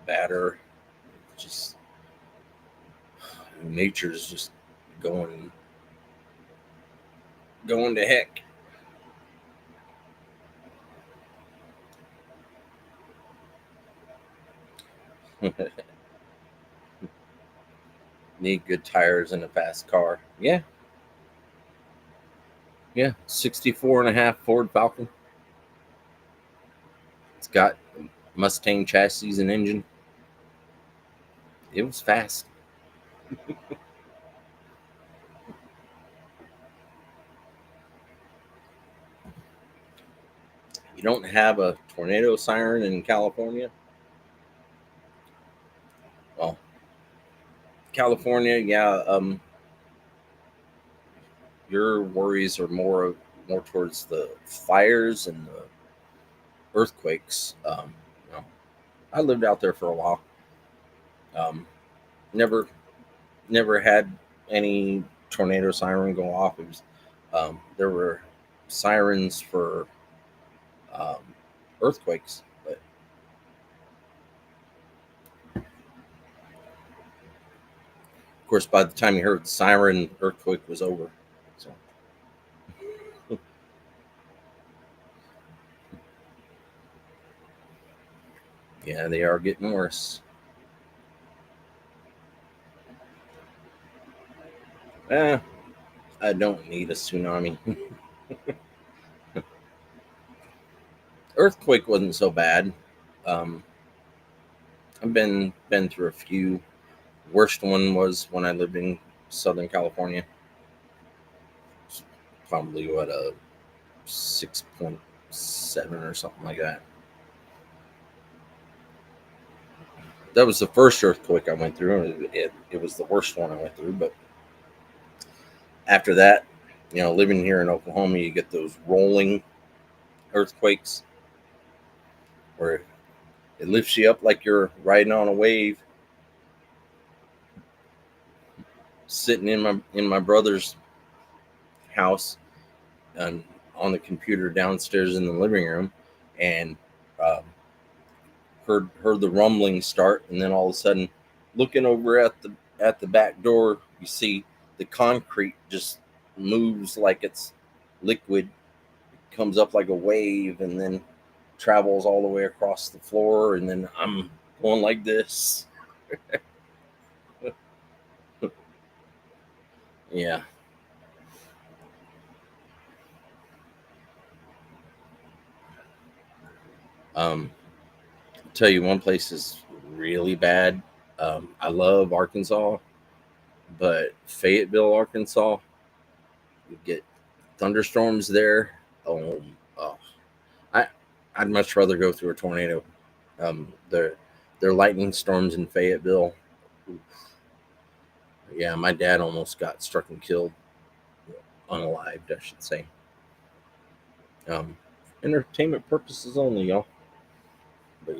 S4: badder. Just nature's just going to heck. Need good tires and a fast car. Yeah. Yeah. 64.5 Ford Falcon. It's got Mustang chassis and engine. It was fast. You don't have a tornado siren in California? Well, California, yeah. Your worries are more towards the fires and the earthquakes. You know, I lived out there for a while. Um, never had any tornado siren go off. It was there were sirens for um, earthquakes, but of course, by the time you heard the siren, earthquake was over. So, yeah, they are getting worse. Eh, I don't need a tsunami. Earthquake wasn't so bad. Um, I've been through a few. Worst one was when I lived in Southern California. It's probably what, a 6.7 or something like that. That was the first earthquake I went through. It was the worst one I went through. But after that, living here in Oklahoma, you get those rolling earthquakes where it lifts you up like you're riding on a wave. Sitting in my brother's house and on the computer downstairs in the living room, and um, heard the rumbling start, and then all of a sudden, looking over at the back door, you see the concrete just moves like it's liquid, comes up like a wave, and then travels all the way across the floor, and then I'm going like this. Yeah. Tell you one place is really bad. I love Arkansas, but Fayetteville, Arkansas, you get thunderstorms there. Oh, I I'd much rather go through a tornado. Their lightning storms in Fayetteville. Yeah, my dad almost got struck and killed, unalived, I should say. Um, Entertainment purposes only, y'all. But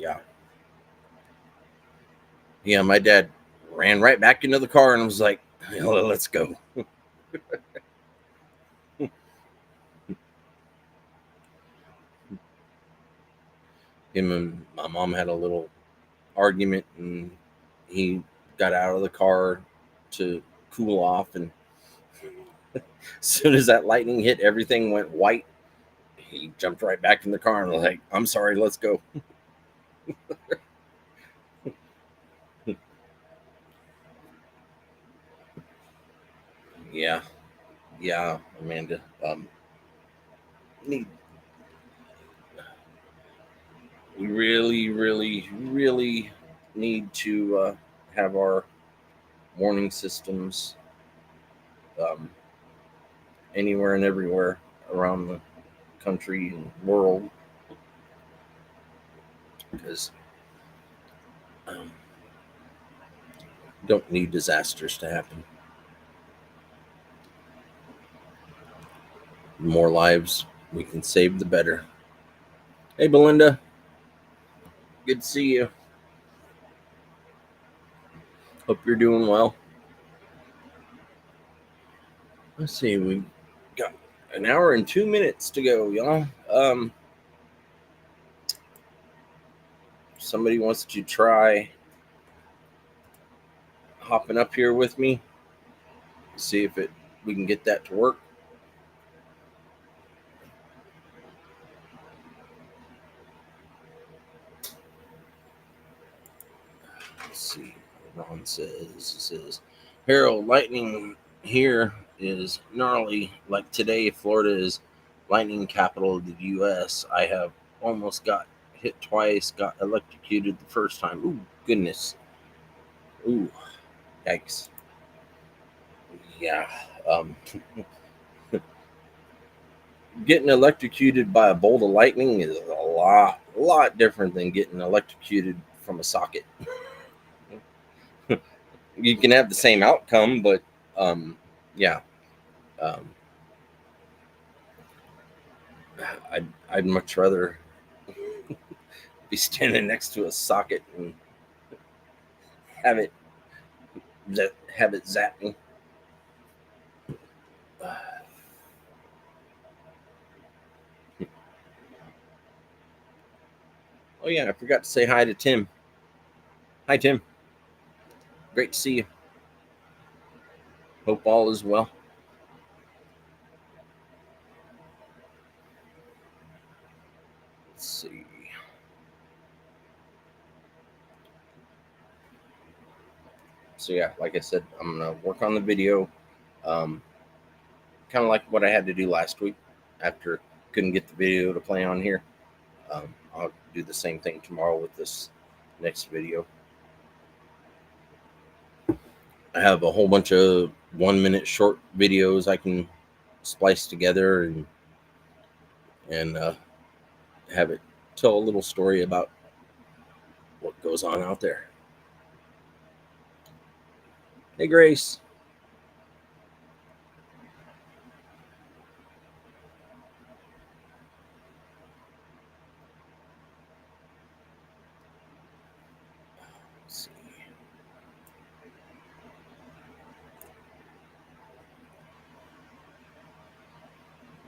S4: yeah, my dad ran right back into the car and was like, "Let's go." Him and my mom had a little argument, and he got out of the car to cool off, and as soon as that lightning hit, everything went white. He jumped right back in the car and was like, "I'm sorry, let's go." Yeah, yeah, Amanda. Need We really, really, really need to have our warning systems um, anywhere and everywhere around the country and world, because um, don't need disasters to happen. The more lives we can save, the better. Hey, Belinda, good to see you. Hope you're doing well. Let's see, we got an hour and 2 minutes to go, y'all. Somebody wants to try hopping up here with me, see if we can get that to work. Let's see. Ron says, Harold, lightning here is gnarly. Like today, Florida is lightning capital of the U.S. I have almost got hit twice, got electrocuted the first time. Ooh, goodness. Ooh, yikes. Yeah. Getting electrocuted by a bolt of lightning is a lot different than getting electrocuted from a socket. You can have the same outcome, but yeah. I'd much rather be standing next to a socket and have it zap me. Oh yeah, I forgot to say hi to Tim. Hi Tim. Great to see you. Hope all is well. Let's see. So yeah, like I said, I'm gonna work on the video. Kind of like what I had to do last week after couldn't get the video to play on here. I'll do the same thing tomorrow with this next video. I have a whole bunch of 1 minute short videos I can splice together and have it tell a little story about what goes on out there. Hey, Grace. Let's see.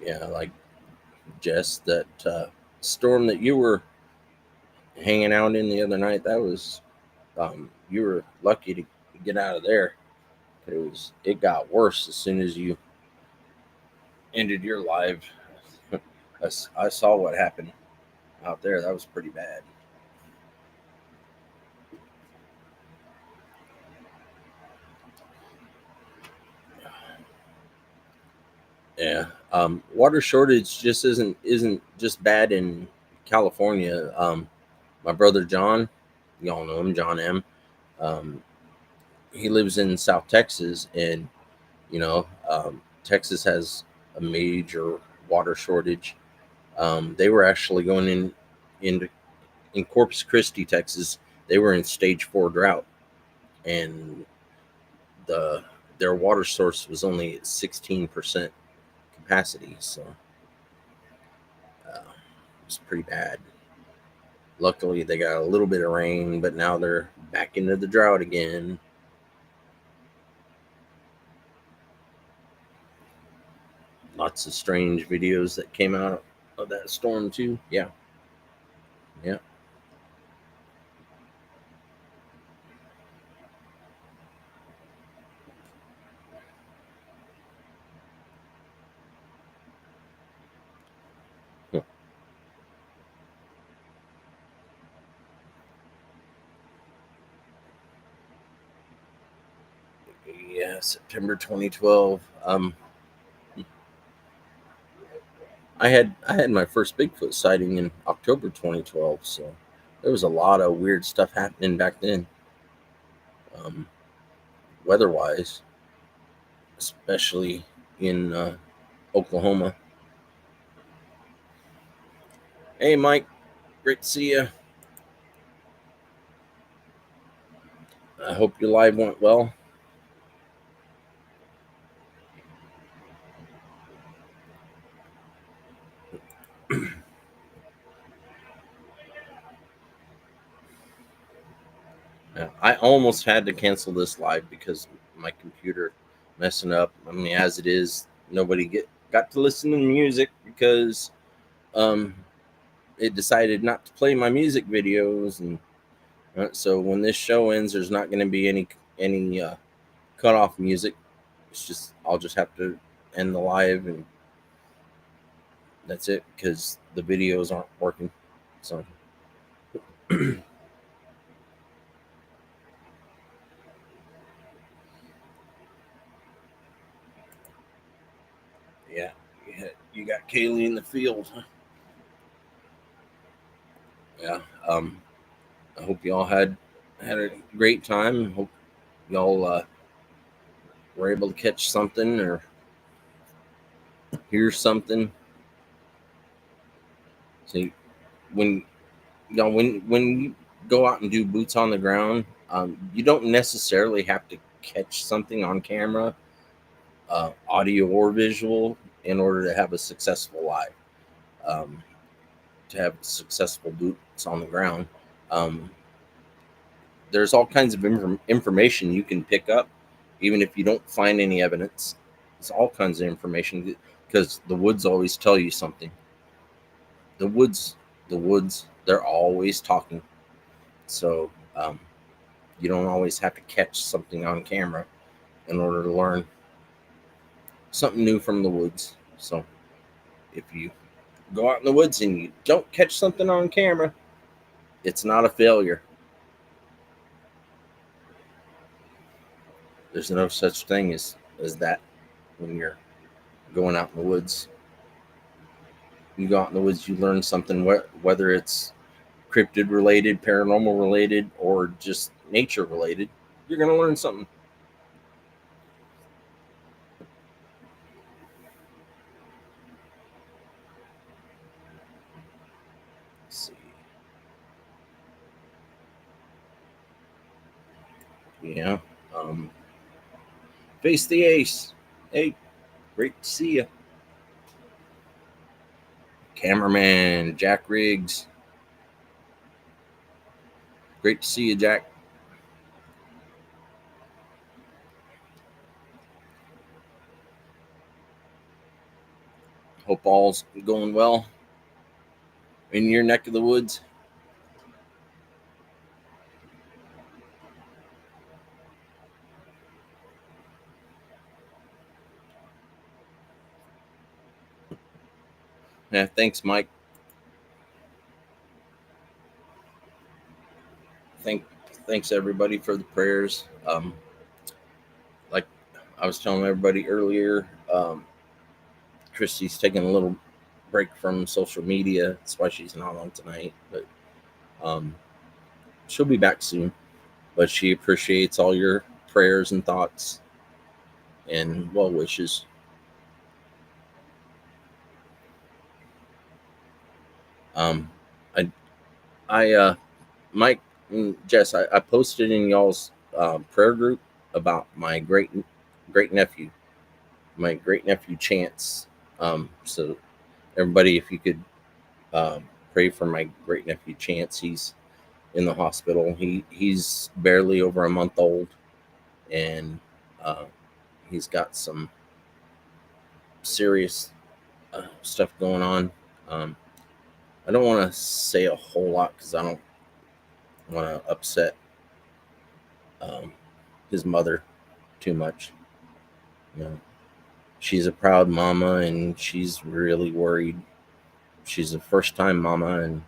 S4: Yeah, like Jess, that storm that you were hanging out in the other night, that was you were lucky to get out of there. It got worse as soon as you ended your live. I saw what happened out there. That was pretty bad. Yeah. Water shortage just isn't just bad in California. My brother John, y'all know him, John M. He lives in South Texas, and Texas has a major water shortage. They were actually going in Corpus Christi, Texas. They were in stage 4 drought, and their water source was only at 16% capacity, so it's pretty bad. Luckily, they got a little bit of rain, but now they're back into the drought again. Lots of strange videos that came out of that storm too. Yeah. Yeah, September 2012. I had my first Bigfoot sighting in October 2012, so there was a lot of weird stuff happening back then, weather-wise, especially in Oklahoma. Hey, Mike, great to see you. I hope your live went well. I almost had to cancel this live because my computer messing up. I mean, as it is, nobody got to listen to the music because it decided not to play my music videos, and so when this show ends, there's not going to be any cut off music. It's just I'll just have to end the live, and that's it because the videos aren't working. So yeah, you got Kaylee in the field. Huh? Yeah. I hope y'all had a great time. Hope y'all were able to catch something or hear something. See, when when you go out and do boots on the ground, you don't necessarily have to catch something on camera, audio or visual, in order to have a successful live. To have successful boots on the ground, um, there's all kinds of information you can pick up, even if you don't find any evidence. It's all kinds of information because the woods always tell you something. The woods, they're always talking. So you don't always have to catch something on camera in order to learn something new from the woods. So if you go out in the woods and you don't catch something on camera, it's not a failure. There's no such thing as that when you're going out in the woods. You go out in the woods, you learn something, whether it's cryptid related, paranormal related, or just nature related. You're going to learn something. Let's see. Yeah. Face the Ace. Hey, great to see you. Cameraman Jack Riggs. Great to see you, Jack. Hope all's going well in your neck of the woods. Yeah, thanks, Mike. Thanks everybody for the prayers. Like I was telling everybody earlier, Christy's taking a little break from social media. That's why she's not on tonight, but she'll be back soon. But she appreciates all your prayers and thoughts and well wishes. Um, Mike and Jess, I posted in y'all's prayer group about my great nephew, Chance. So everybody, if you could pray for my great nephew Chance. He's in the hospital. He's barely over a month old, and he's got some serious stuff going on. I don't want to say a whole lot because I don't want to upset his mother too much. You know, she's a proud mama, and she's really worried. She's a first-time mama,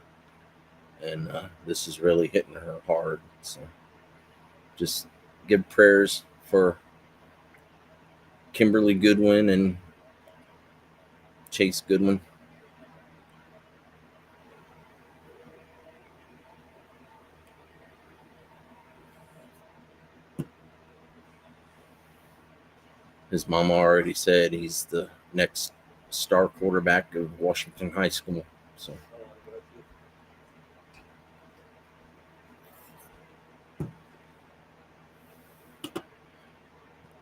S4: and this is really hitting her hard. So just give prayers for Kimberly Goodwin and Chase Goodwin. His mama already said he's the next star quarterback of Washington High School. So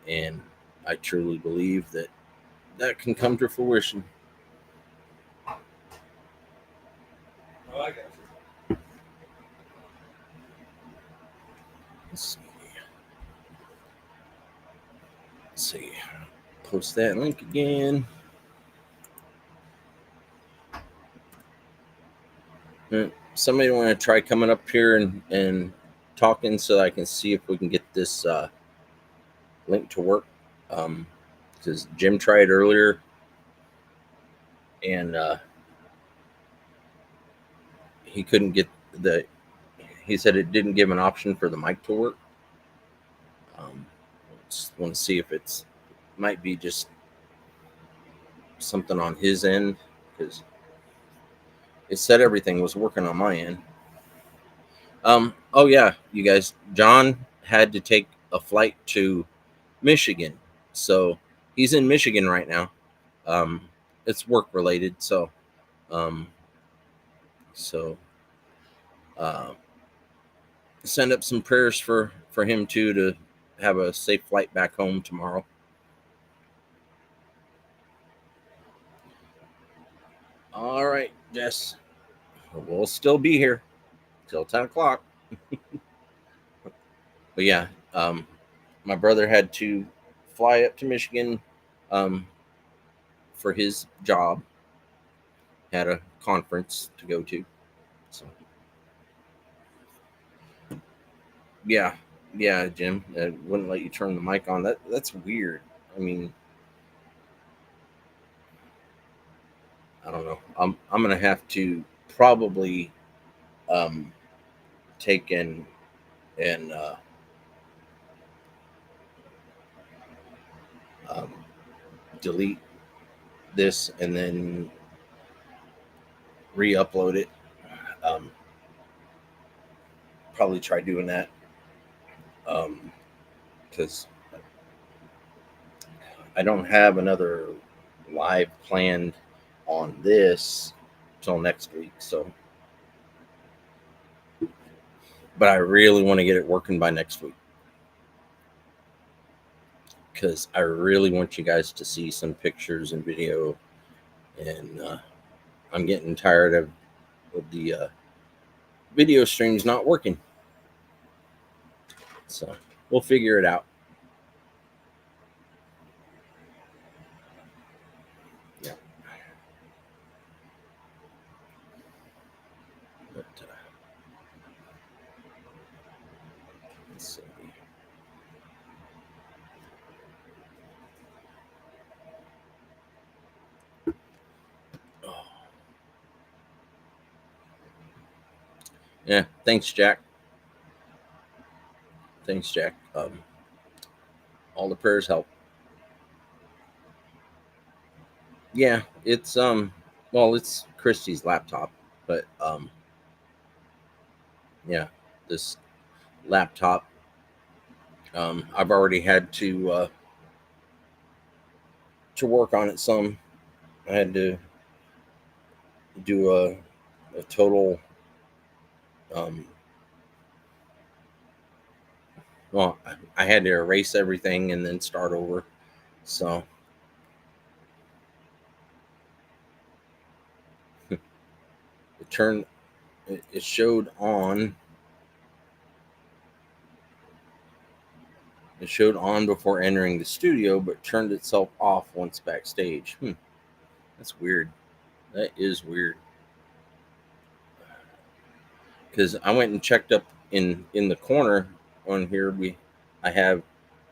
S4: and I truly believe that can come to fruition.
S3: Oh, I got you.
S4: Let's see. post that link again. Somebody want to try coming up here and talking so I can see if we can get this link to work. Because Jim tried earlier, and he couldn't get he said it didn't give an option for the mic to work. Just want to see if it's might be just something on his end, because it said everything was working on my end. Oh yeah, you guys, John had to take a flight to Michigan, so he's in Michigan right now. It's work related, so um, so uh, send up some prayers for him too, to have a safe flight back home tomorrow. All right, Jess, we'll still be here till 10 o'clock. But yeah, my brother had to fly up to Michigan for his job. Had a conference to go to. So yeah, Jim, wouldn't let you turn the mic on. That's weird. I mean, I don't know. I'm gonna have to probably take and um, delete this and then re-upload it. Probably try doing that, because I don't have another live planned on this till next week. So, but I really want to get it working by next week, because I really want you guys to see some pictures and video, and I'm getting tired of the video streams not working. So we'll figure it out. Yeah. But let's see. Oh. Yeah. Thanks, Jack. Thanks, Jack. All the prayers help. Yeah, it's well, it's Christy's laptop, but yeah, this laptop, I've already had to work on it some. I had to do a total well, I had to erase everything and then start over. So it turned it showed on before entering the studio, but turned itself off once backstage. That's weird. That is weird. Because I went and checked up in the corner on here. I have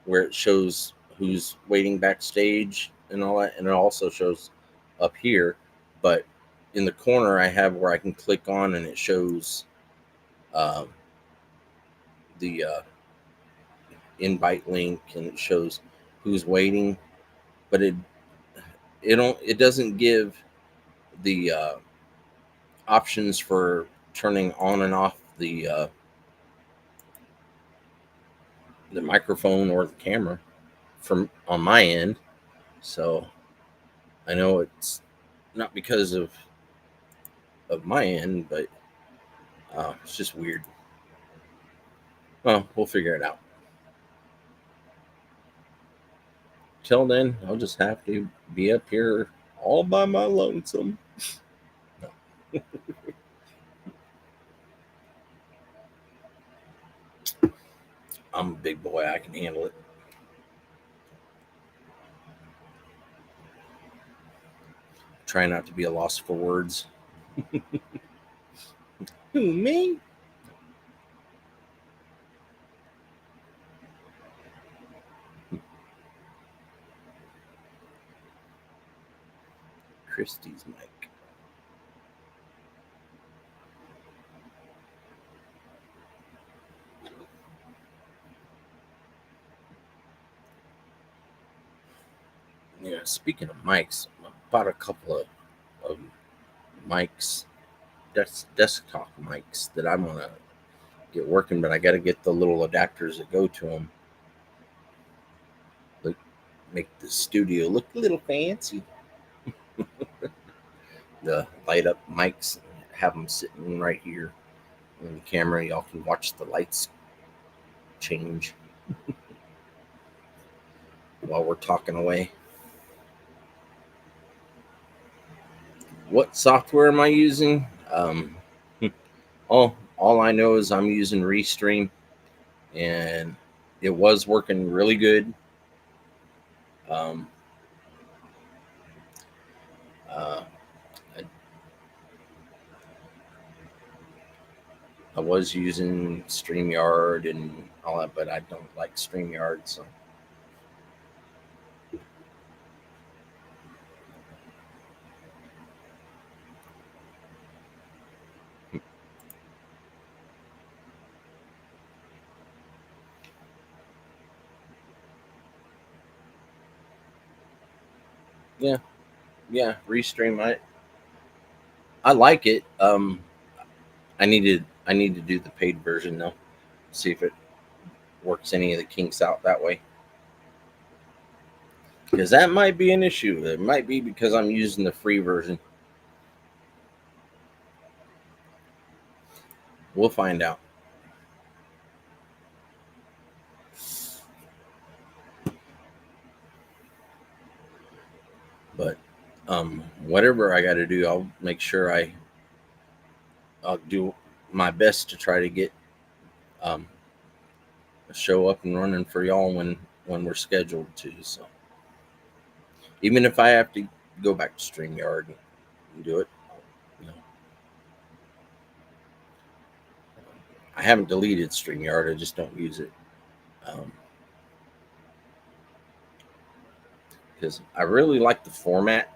S4: where it shows who's waiting backstage and all that, and it also shows up here. But in the corner, I have where I can click on, and it shows the invite link, and it shows who's waiting. But it doesn't give the options for turning on and off the microphone or the camera from on my end. So I know it's not because of my end, but it's just weird. Well, we'll figure it out. Till then, I'll just have to be up here all by my lonesome. No. I'm a big boy. I can handle it. try not to be a loss for words. Who, me? Christie's mic. Yeah, speaking of mics, I bought a couple of mics, desktop mics that I want to get working, but I got to get the little adapters that go to them. Look, make the studio look a little fancy. The light up mics, have them sitting right here in the camera. Y'all can watch the lights change while we're talking away. What software am I using? All I know is I'm using Restream, and it was working really good. Um, uh, I was using StreamYard and all that, but I don't like StreamYard, so. Yeah, Restream. I like it. I need to do the paid version though. See if it works any of the kinks out that way. Because that might be an issue. It might be because I'm using the free version. We'll find out. But whatever I got to do, I'll make sure I'll do my best to try to get a show up and running for y'all when we're scheduled to. So even if I have to go back to StreamYard and do it, you know, I haven't deleted StreamYard. I just don't use it. Because I really like the format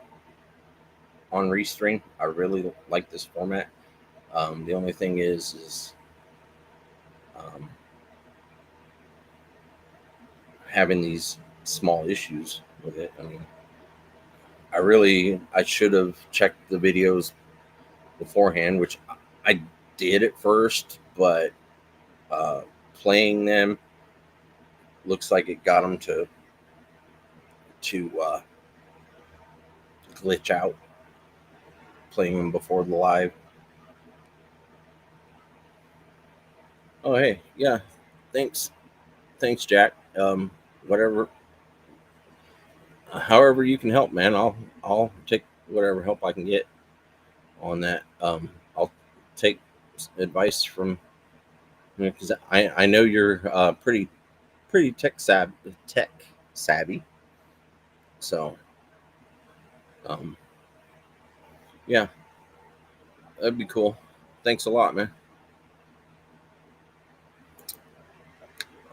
S4: on Restream. I really like this format. The only thing is um, having these small issues with it. I mean, I should have checked the videos beforehand, which I did at first, but playing them looks like it got them to glitch out playing them before the live. Oh, hey, yeah, thanks, Jack. Whatever, however you can help, man. I'll take whatever help I can get on that. I'll take advice from, because I know you're pretty tech savvy. So, yeah, that'd be cool. Thanks a lot, man.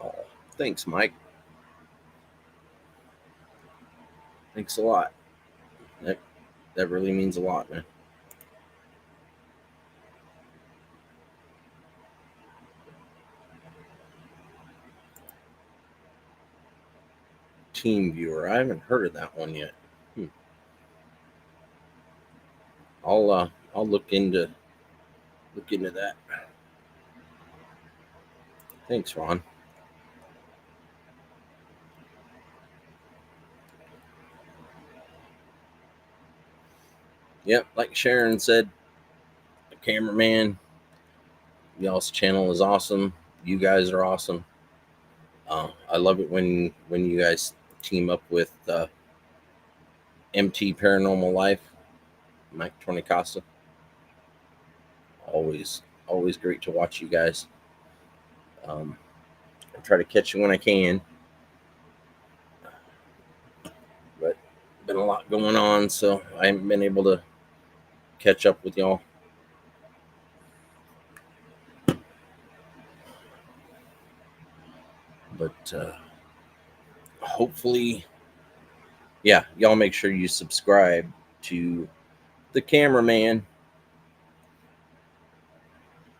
S4: Oh, thanks, Mike. Thanks a lot. That really means a lot, man. Team viewer. I haven't heard of that one yet. I'll look into that. Thanks, Ron. Yep, like Sharon said, the cameraman, y'all's channel is awesome. You guys are awesome. I love it when you guys team up with MT Paranormal Life, Mike Tornicasa. Always great to watch you guys. I try to catch you when I can, but been a lot going on, so I haven't been able to catch up with y'all. But hopefully, yeah, y'all make sure you subscribe to the Cameraman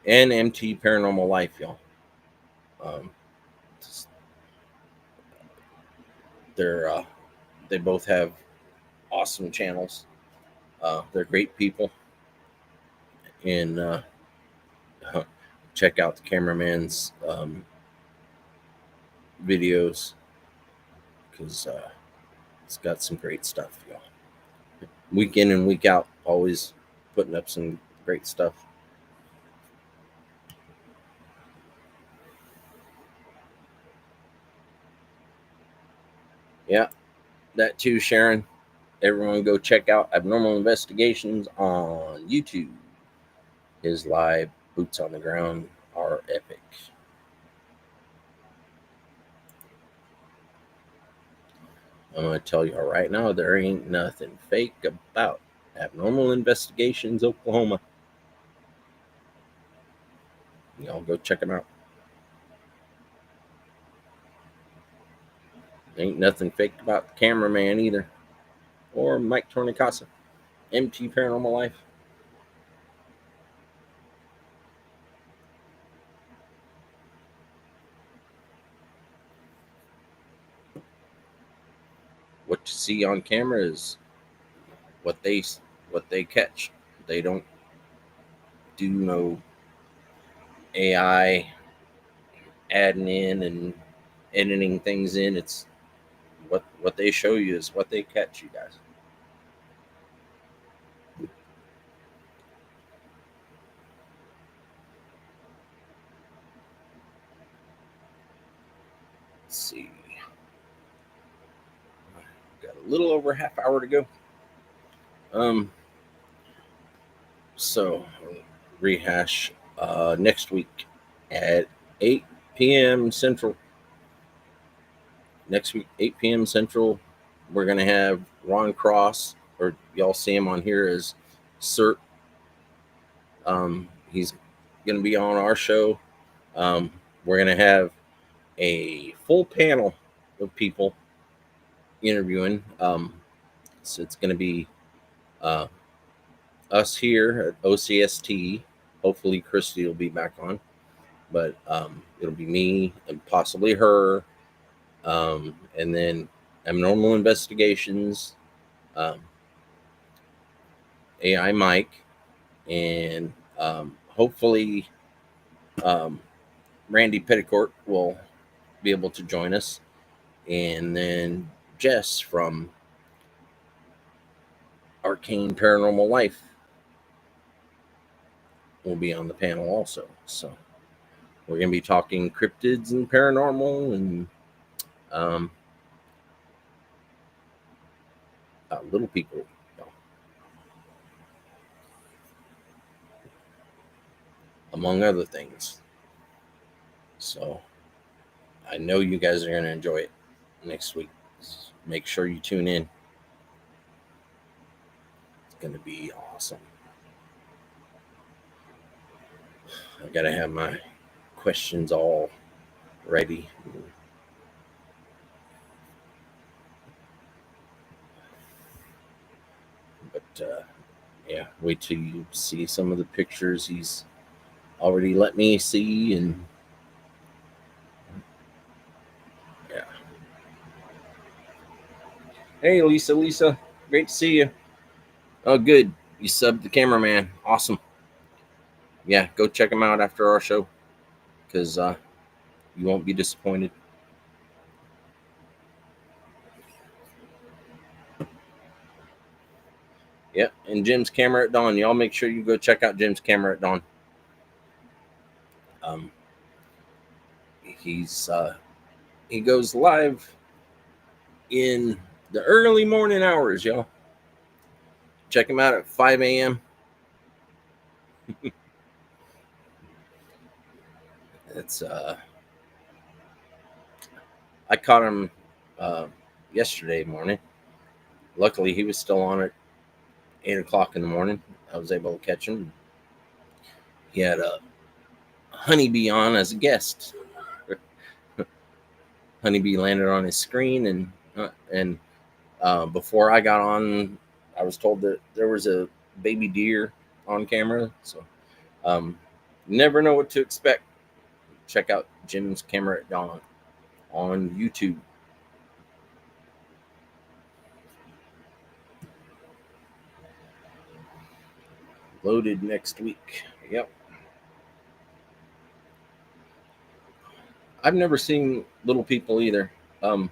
S4: and MT Paranormal Life, y'all. Um, they both have awesome channels. They're great people, and check out the Cameraman's videos, because it's got some great stuff, y'all. Week in and week out, always putting up some great stuff. Yeah, that too, Sharon. Everyone go check out Abnormal Investigations on YouTube. His live boots on the ground are epic. I'm going to tell you right now, there ain't nothing fake about Abnormal Investigations Oklahoma. Y'all go check him out. Ain't nothing fake about the Cameraman either, or Mike Tornicasa, MT Paranormal Life. What you see on camera is what they catch. They don't do no AI adding in and editing things in. It's what they show you is what they catch, you guys. Let's see. Got a little over a half hour to go. So rehash next week at 8 p.m. Central. Next week, 8 p.m. Central, we're gonna have Ron Cross, or y'all see him on here as Cert. He's gonna be on our show. We're gonna have a full panel of people interviewing. So it's gonna be us here at O.C.S.T. Hopefully Christy will be back on, but it'll be me and possibly her, and then Abnormal Investigations, AI Mike, and hopefully Randy Petticourt will be able to join us, and then Jess from Arcane Paranormal Life will be on the panel also. So we're going to be talking cryptids and paranormal and little people, among other things. So I know you guys are going to enjoy it next week. Make sure you tune in. It's going to be awesome. I got to have my questions all ready. But yeah, wait till you see some of the pictures he's already let me see, and yeah. Hey, Lisa, great to see you. Oh, good. You subbed the Cameraman. Awesome. Yeah, go check him out after our show, because you won't be disappointed. Yep, and Jim's Camera at Dawn. Y'all make sure you go check out Jim's Camera at Dawn. He goes live in the early morning hours, y'all. Check him out at 5 a.m. It's I caught him yesterday morning, luckily he was still on at 8 o'clock in the morning. I was able to catch him. He had a honeybee on as a guest. Honeybee landed on his screen, and before I got on, I was told that there was a baby deer on camera. So never know what to expect. Check out Jim's Camera at Dawn on YouTube. Loaded next week. Yep. I've never seen Little People either. Like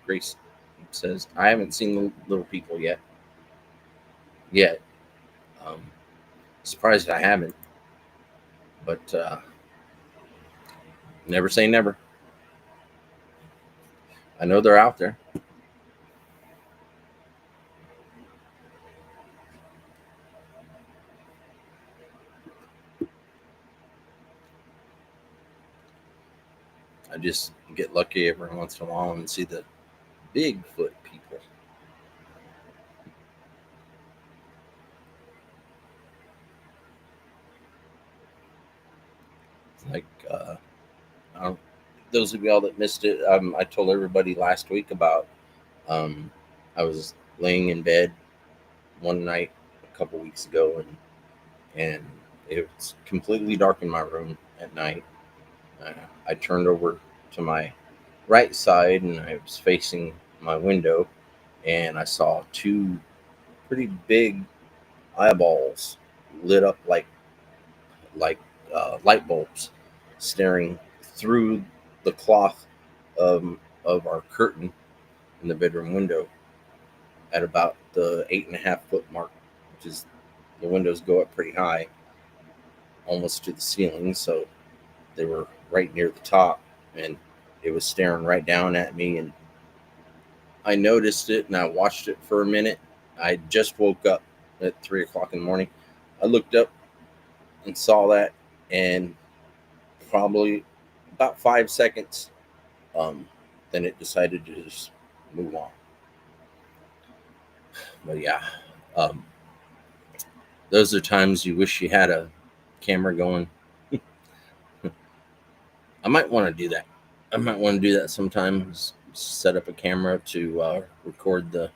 S4: Grace says, I haven't seen Little People yet. Um, Surprised I haven't. But never say never. I know they're out there. I just get lucky every once in a while and see the Bigfoot people. Like, I don't, those of y'all that missed it, I told everybody last week about I was laying in bed one night a couple weeks ago, and it was completely dark in my room at night. I turned over to my right side and I was facing my window, and I saw two pretty big eyeballs lit up like light bulbs staring through the cloth of our curtain in the bedroom window at about the 8.5 foot mark, which is, the windows go up pretty high, almost to the ceiling. So they were right near the top, and it was staring right down at me. And I noticed it and I watched it for a minute. I just woke up at 3 o'clock in the morning. I looked up and saw that, and probably about 5 seconds, then it decided to just move on. But yeah, um, those are times you wish you had a camera going. I might want to do that. I might want to do that sometimes. Set up a camera to record the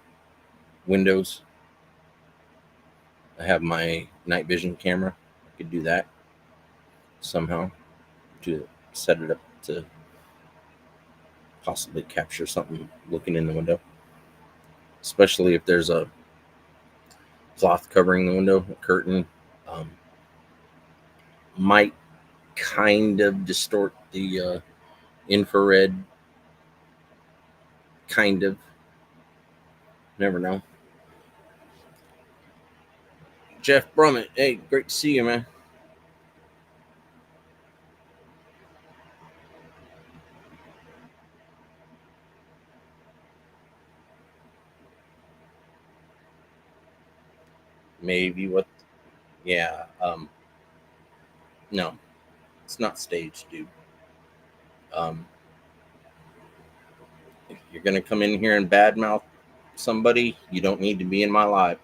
S4: windows. I have my night vision camera. I could do that somehow, to set it up to possibly capture something looking in the window, especially if there's a cloth covering the window, a curtain. Might kind of distort the infrared, kind of. Never know. Jeff Brummett, hey, great to see you, man. Maybe what? Yeah. No, it's not staged, dude. Um, if you're gonna come in here and badmouth somebody, you don't need to be in my live.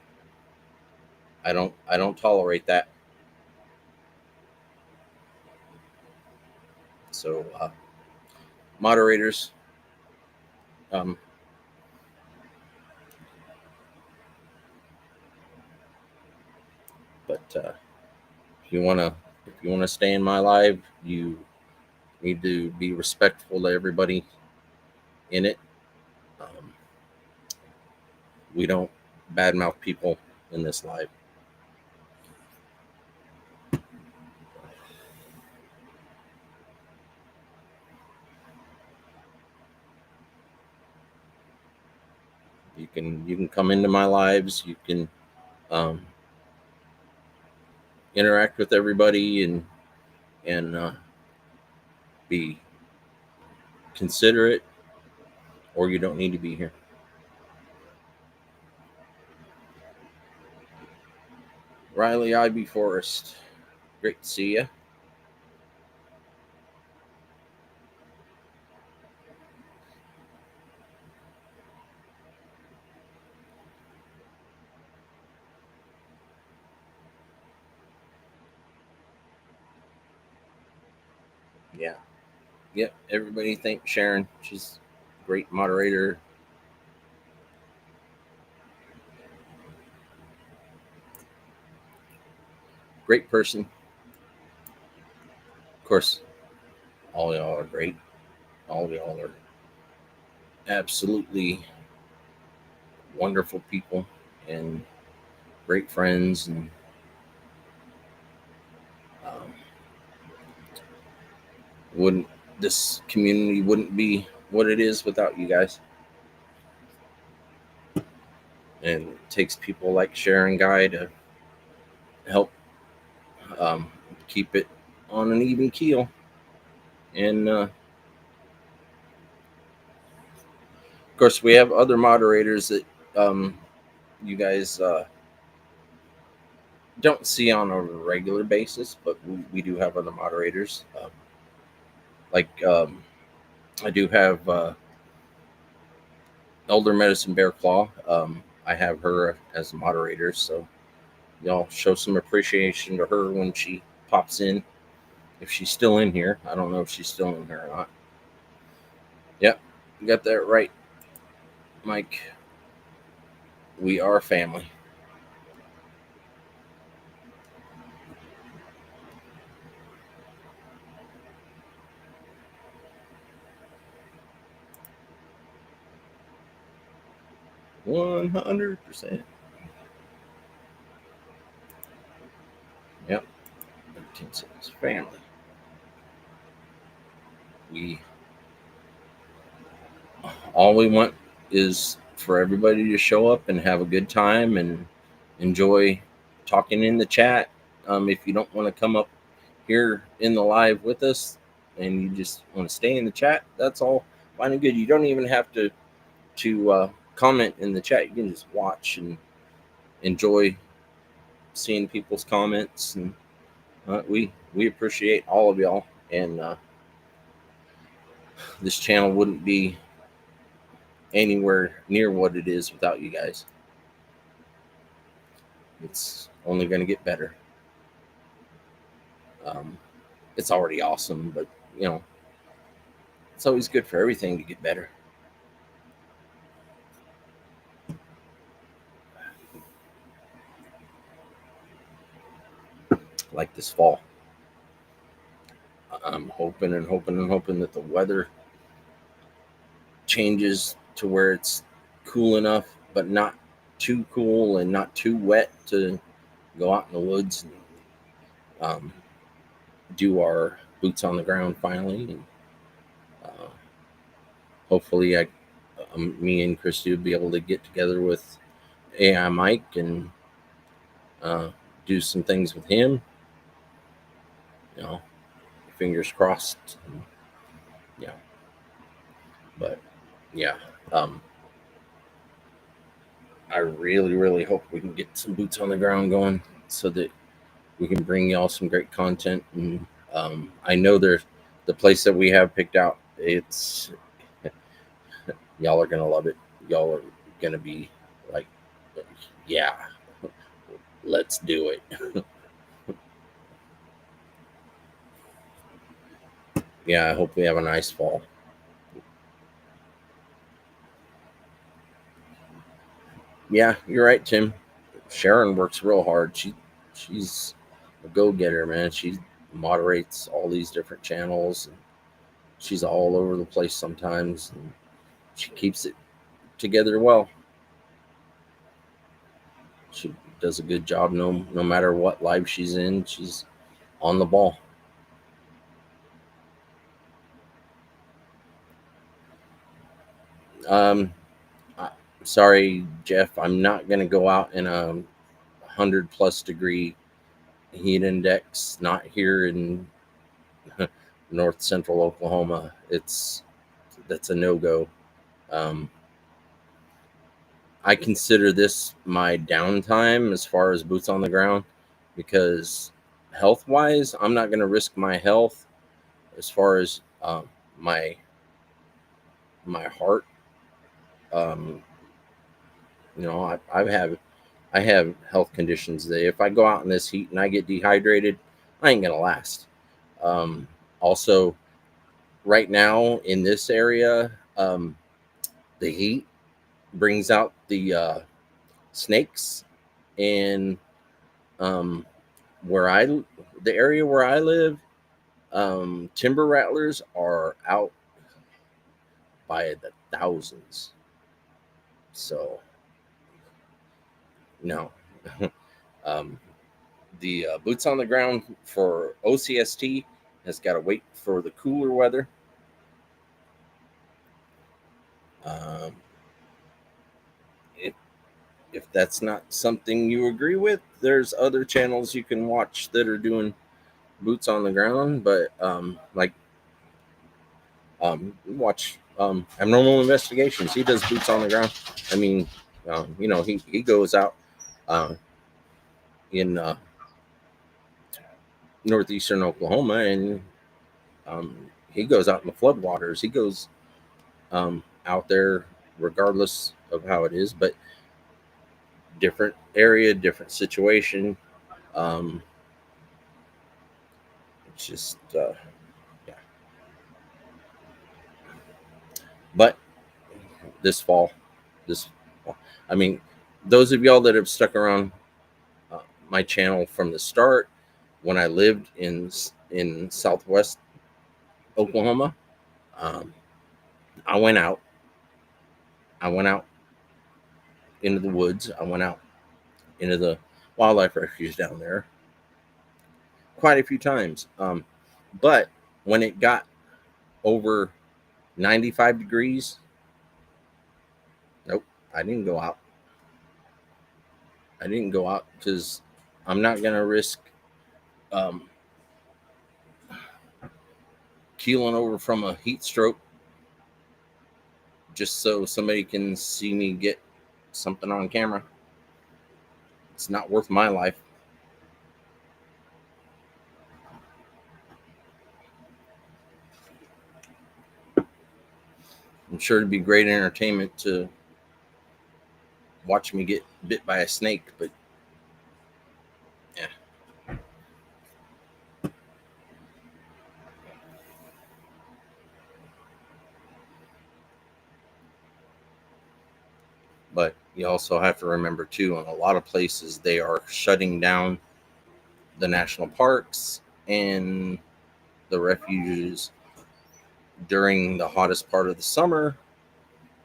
S4: I don't tolerate that. So, moderators, um, but if you wanna stay in my live, you need to be respectful to everybody in it. Um, we don't badmouth people in this live. You can come into my lives. You can um, interact with everybody and be considerate, or you don't need to be here. Riley Ivy Forrest, great to see you. Yeah. Yep. Everybody thank Sharon. She's a great moderator. Great person. Of course, all y'all are great. All y'all are absolutely wonderful people and great friends, and um, wouldn't this community wouldn't be what it is without you guys. And it takes people like Sharon Guy to help um, keep it on an even keel. And of course, we have other moderators that you guys don't see on a regular basis, but we do have other moderators. Like I do have Elder Medicine Bear Claw. I have her as a moderator, so y'all show some appreciation to her when she pops in. If she's still in here, I don't know if she's still in here or not. Yep, you got that right, Mike. We are family. $100%. Yep. 13 cents. Family. We all we want is for everybody to show up and have a good time and enjoy talking in the chat. If you don't want to come up here in the live with us and you just want to stay in the chat, that's all fine and good. You don't even have to comment in the chat. You can just watch and enjoy seeing people's comments, and we appreciate all of y'all. And this channel wouldn't be anywhere near what it is without you guys. It's only going to get better. It's already awesome, but you know, it's always good for everything to get better. Like this fall, I'm hoping and hoping and hoping that the weather changes to where it's cool enough, but not too cool and not too wet to go out in the woods and do our boots on the ground finally. And hopefully, me and Christy will be able to get together with AI Mike and do some things with him. You know, fingers crossed. Yeah, but yeah, I really, really hope we can get some boots on the ground going so that we can bring y'all some great content. And I know there's the place that we have picked out. It's y'all are gonna love it. Y'all are gonna be like, yeah, let's do it. Yeah, I hope we have a nice fall. Yeah, you're right, Tim. Sharon works real hard. She's a go-getter, man. She moderates all these different channels, and she's all over the place sometimes, and she keeps it together well. She does a good job no matter what live she's in. She's on the ball. Sorry, Jeff, I'm not going to go out in a 100+ degree heat index, not here in north central Oklahoma. That's a no-go. I consider this my downtime as far as boots on the ground, because health-wise, I'm not going to risk my health as far as my heart. You know, I have health conditions that if I go out in this heat and I get dehydrated, I ain't gonna last. Also, right now in this area, the heat brings out the snakes, and um, the area where I live, timber rattlers are out by the thousands. So no, um, the boots on the ground for O.C.S.T has got to wait for the cooler weather. Um, if if that's not something you agree with, there's other channels you can watch that are doing boots on the ground. But watch Abnormal Investigations. He does boots on the ground. I mean, he goes out uh, in northeastern Oklahoma, and he goes out in the floodwaters. He goes out there regardless of how it is, but different area, different situation. Um, it's just yeah. But this fall, this fall, I mean, those of y'all that have stuck around uh, my channel from the start, when I lived in Southwest Oklahoma, um, I went out. I went out into the woods. I went out into the wildlife refuge down there quite a few times. But when it got over 95 degrees, nope, I didn't go out. I didn't go out because I'm not going to risk um, keeling over from a heat stroke just so somebody can see me get something on camera. It's not worth my life. I'm sure it'd be great entertainment to watch me get bit by a snake, but yeah. But you also have to remember too, in a lot of places they are shutting down the national parks and the refuges during the hottest part of the summer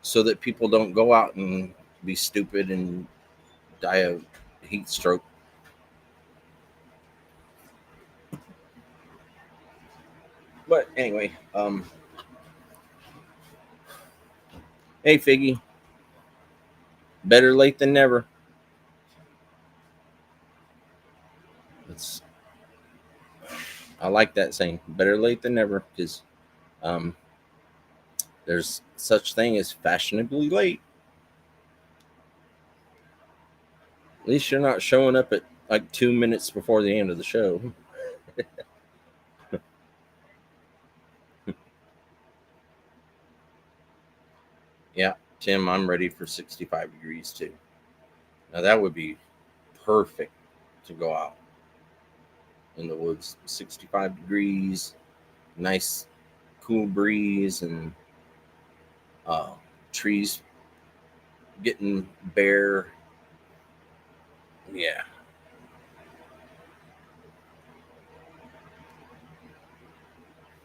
S4: so that people don't go out and be stupid and die of heat stroke. But anyway, hey Figgy, better late than never. It's, I like that saying, better late than never, because um, there's such thing as fashionably late. At least you're not showing up at like 2 minutes before the end of the show. Yeah, Tim, I'm ready for 65 degrees too. Now that would be perfect to go out in the woods. 65 degrees, nice cool breeze, and uh, trees getting bare. Yeah.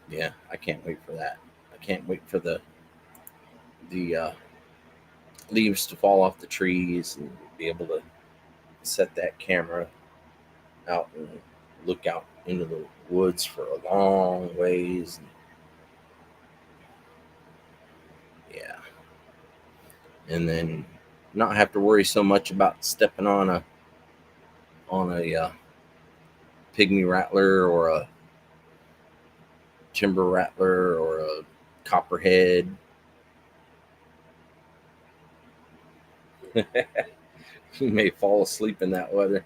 S4: Yeah, I can't wait for that. I can't wait for the leaves to fall off the trees and be able to set that camera out and look out into the woods for a long ways. Yeah, and then not have to worry so much about stepping on a pygmy rattler or a timber rattler or a copperhead. You may fall asleep in that weather.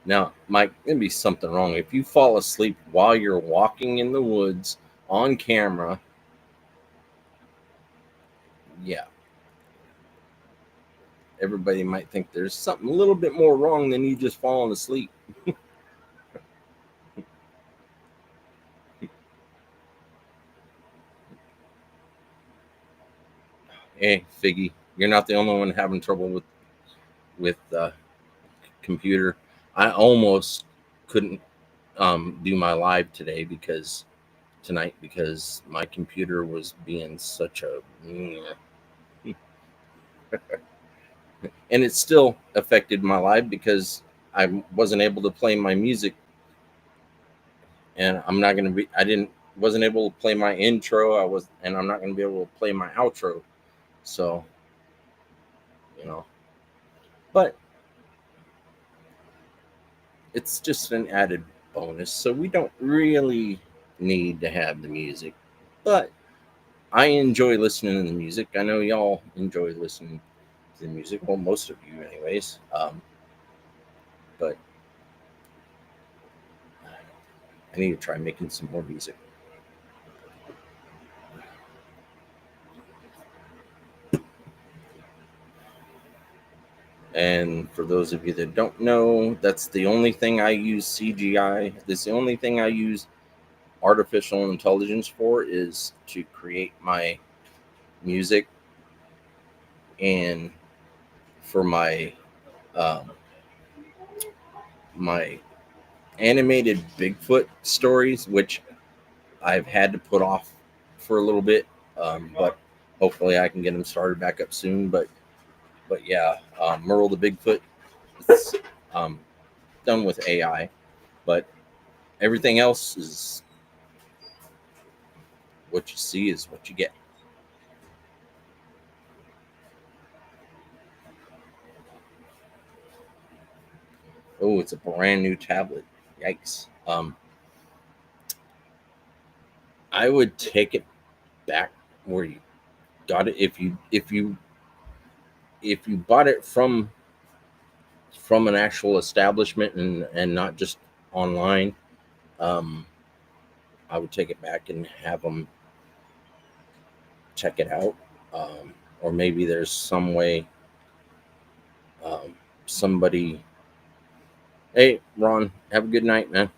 S4: Now, Mike, there'd be something wrong if you fall asleep while you're walking in the woods on camera. Yeah, everybody might think there's something a little bit more wrong than you just falling asleep. Hey, Figgy, you're not the only one having trouble with computer. I almost couldn't do my live tonight because my computer was being such a and it still affected my live because I wasn't able to play my music, and I didn't wasn't able to play my intro. And I'm not gonna be able to play my outro. So, you know, but it's just an added bonus. So we don't really need to have the music, but I enjoy listening to the music. I know y'all enjoy listening to the music. Well, most of you, anyways. But I need to try making some more music. And for those of you that don't know, that's the only thing I use CGI. That's the only thing I use artificial intelligence for, is to create my music and for um, my animated Bigfoot stories, which I've had to put off for a little bit, but hopefully I can get them started back up soon. But yeah, Merle the Bigfoot, it's um, done with AI, but everything else is what you see is what you get. Oh, it's a brand new tablet. Yikes. I would take it back where you got it. If you bought it from an actual establishment and not just online, um, I would take it back and have them check it out. Or maybe there's some way, um, somebody. Hey, Ron, have a good night, man.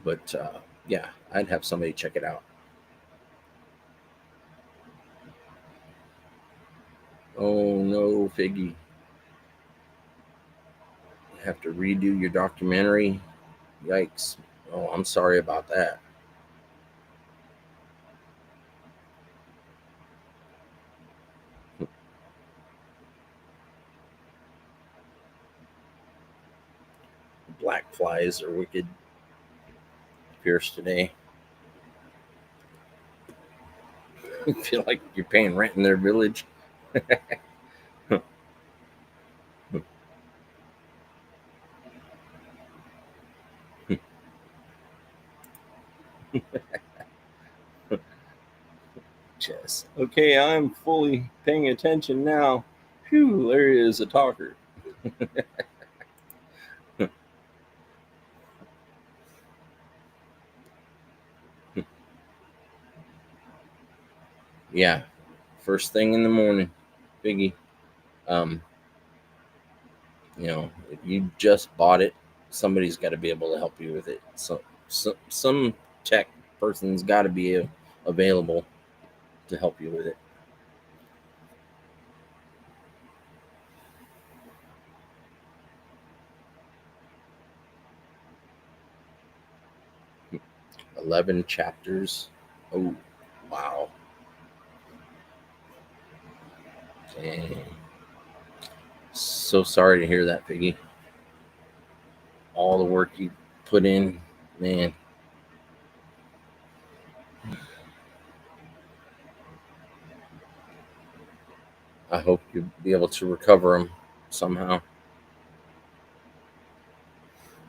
S4: But yeah, I'd have somebody check it out. Oh no, Figgy, you have to redo your documentary. Yikes. Oh, I'm sorry about that. Black flies are wicked fierce today. I feel like you're paying rent in their village. Chess. Okay, I'm fully paying attention now. Phew, there is a talker. Yeah, first thing in the morning, Biggie. Um, if you just bought it, somebody's got to be able to help you with it. So some tech person's got to be available to help you with it. Hmm. 11 chapters. Oh, wow. Dang. So sorry to hear that, Biggie. All the work you put in, man. I hope you'll be able to recover them somehow.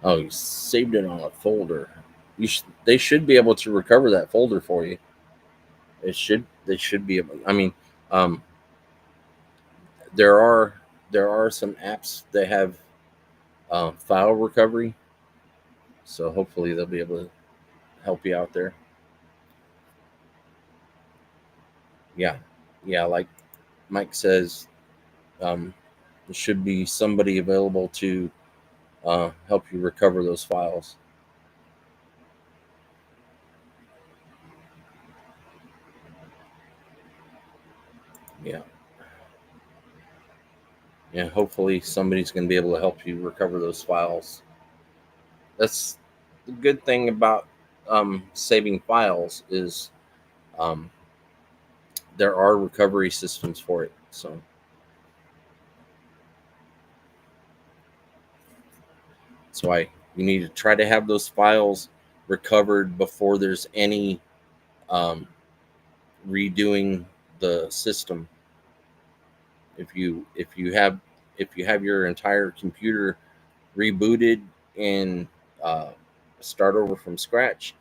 S4: Oh, you saved it on a folder. They should be able to recover that folder for you. They should be able. I mean, um, there are some apps that have file recovery, so hopefully they'll be able to help you out there. Yeah, yeah. Like Mike says, there should be somebody available to help you recover those files. Yeah, hopefully somebody's going to be able to help you recover those files. That's the good thing about saving files is um, there are recovery systems for it. So that's why you need to try to have those files recovered before there's any um, redoing the system. If you have your entire computer rebooted and uh, start over from scratch,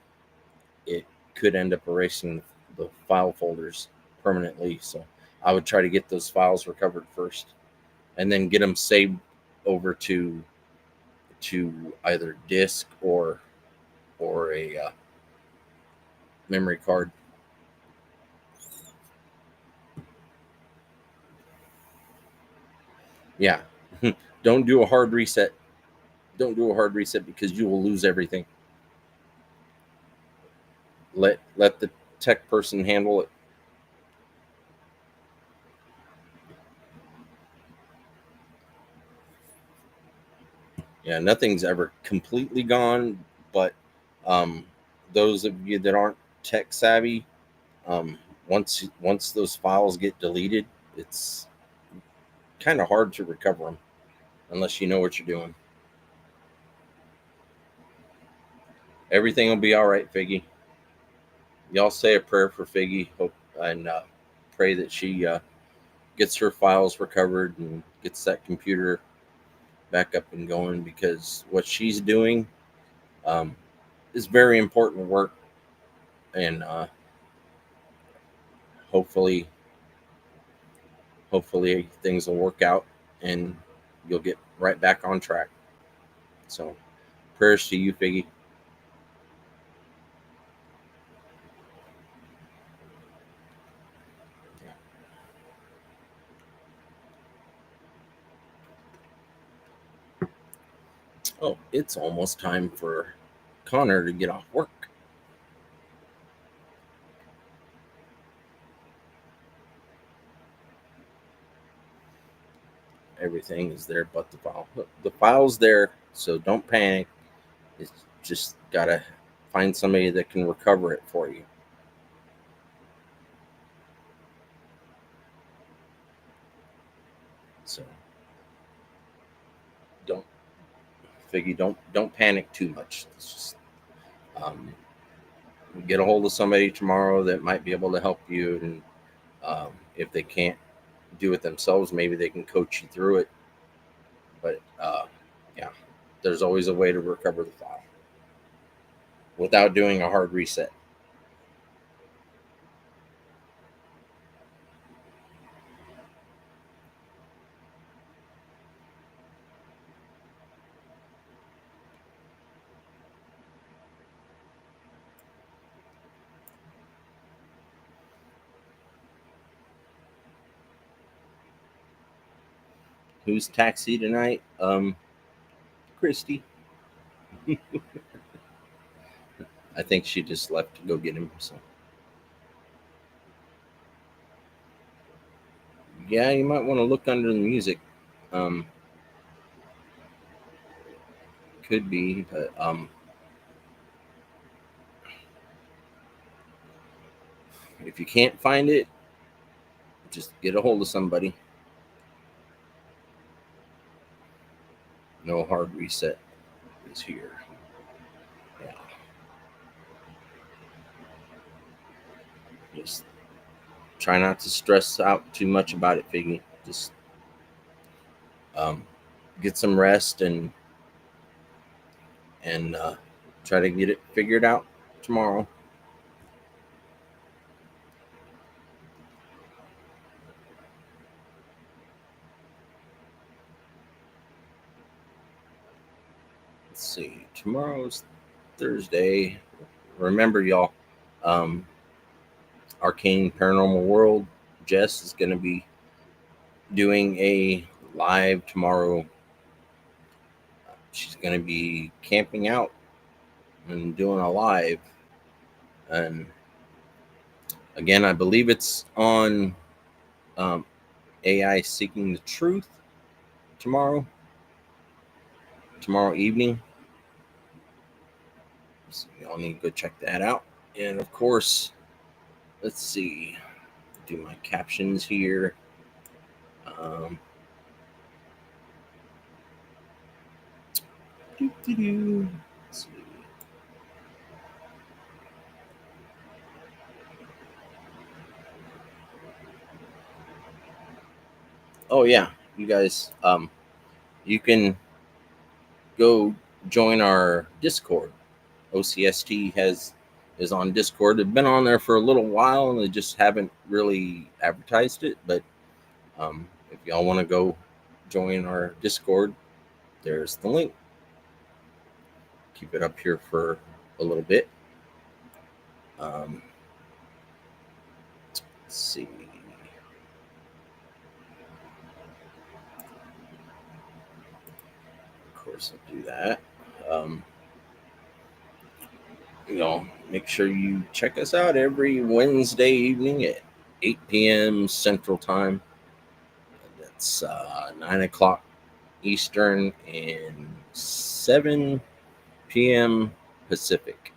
S4: it could end up erasing the file folders permanently. So I would try to get those files recovered first, and then get them saved over to either disk or a memory card. Yeah, don't do a hard reset. Don't do a hard reset because you will lose everything. Let the tech person handle it. Yeah, nothing's ever completely gone, but um, those of you that aren't tech savvy, um, once those files get deleted, it's kind of hard to recover them unless you know what you're doing. Everything will be all right, Figgy. Y'all say a prayer for Figgy, hope and pray that she gets her files recovered and gets that computer back up and going, because what she's doing um, is very important work, and hopefully hopefully things will work out and you'll get right back on track. So prayers to you, Figgy. Oh, it's almost time for Connor to get off work. Everything is there but the file. The file's there, so don't panic. It's just gotta find somebody that can recover it for you. So don't Figgy, don't panic too much. It's just um, get a hold of somebody tomorrow that might be able to help you, and if they can't do it themselves, maybe they can coach you through it. But yeah, there's always a way to recover the file without doing a hard reset. Who's taxi tonight? Christy. I think she just left to go get him. So yeah, you might want to look under the music. Um, could be, but if you can't find it, just get a hold of somebody. No hard reset is here. Yeah, just try not to stress out too much about it, Figgy. Just um, get some rest and try to get it figured out tomorrow. Let's see. Tomorrow's Thursday. Remember, y'all, um, Arcane Paranormal World. Jess is going to be doing a live tomorrow. She's going to be camping out and doing a live. And again, I believe it's on AI Seeking the Truth. tomorrow evening. So y'all need to go check that out. And of course, let's see, do my captions here. Let's see. Oh yeah, you guys, you can go join our Discord. O.C.S.T is on Discord. They've been on there for a little while, and they just haven't really advertised it. But if y'all want to go join our Discord, there's the link. Keep it up here for a little bit. Let's see. Of course, I'll do that. Make sure you check us out every Wednesday evening at 8 p.m. Central Time. That's 9 o'clock Eastern and 7 p.m. Pacific.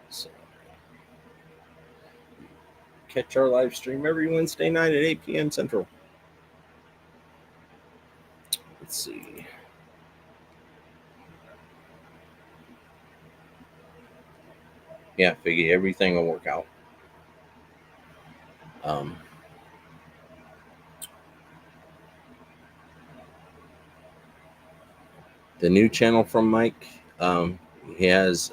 S4: So catch our live stream every Wednesday night at 8 p.m. Central. Let's see. Yeah, figure everything will work out. The new channel from Mike, he has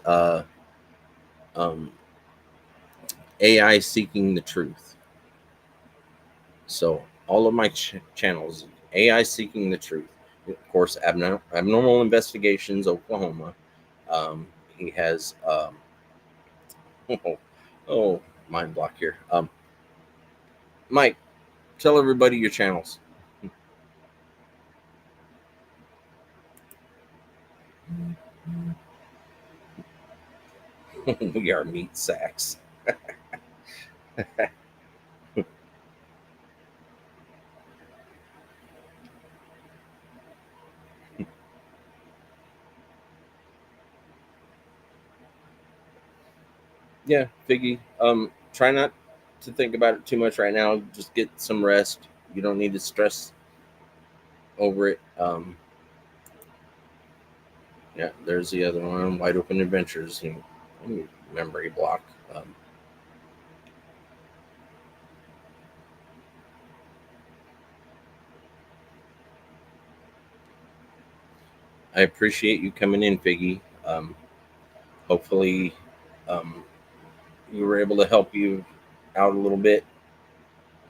S4: AI Seeking the Truth. So all of my channels, AI Seeking the Truth. Of course, Abnormal Investigations Oklahoma. He has mind block here. Mike, tell everybody your channels. We are meat sacks. Yeah, Figgy. Try not to think about it too much right now. Just get some rest. You don't need to stress over it. Yeah, there's the other one, Wide Open Adventures. Memory block. I appreciate you coming in, Figgy. Hopefully, we were able to help you out a little bit.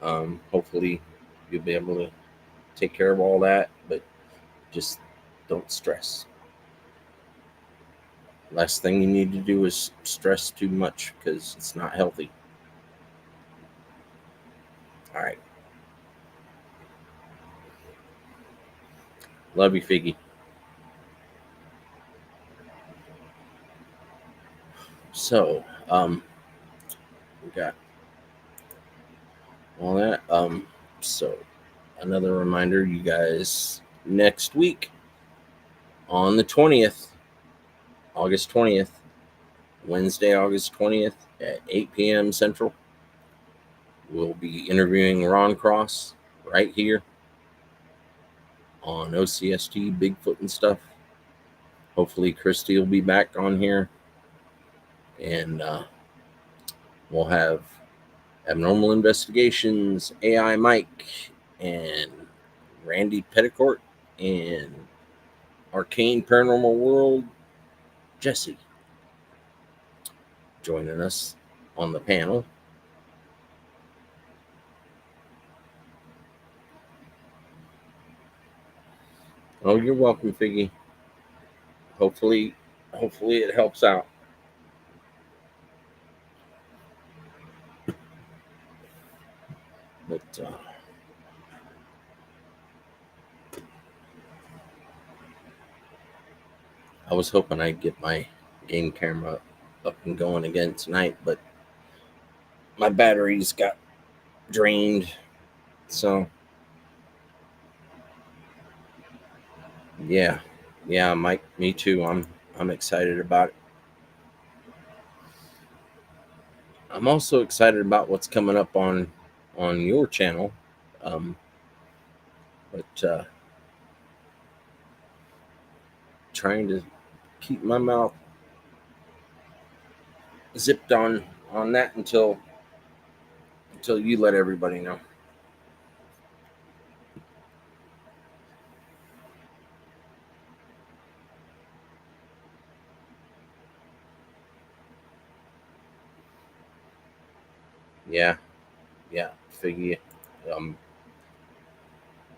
S4: Hopefully, you'll be able to take care of all that, but just don't stress. Last thing you need to do is stress too much because it's not healthy. All right. Love you, Figgy. So, we got all that. So another reminder, you guys, next week on the 20th, August 20th, Wednesday, August 20th at 8 p.m. Central, we'll be interviewing Ron Cross right here on O.C.S.T, Bigfoot and stuff. Hopefully Christy will be back on here, and we'll have Abnormal Investigations, AI Mike, and Randy Petticourt, and Arcane Paranormal World, Jesse, joining us on the panel. Oh, you're welcome, Figgy. Hopefully it helps out. But I was hoping I'd get my game camera up and going again tonight, but my batteries got drained. So yeah, Mike, me too. I'm excited about it. I'm also excited about what's coming up on your channel. Um, but trying to keep my mouth zipped on that until you let everybody know. Yeah, figure um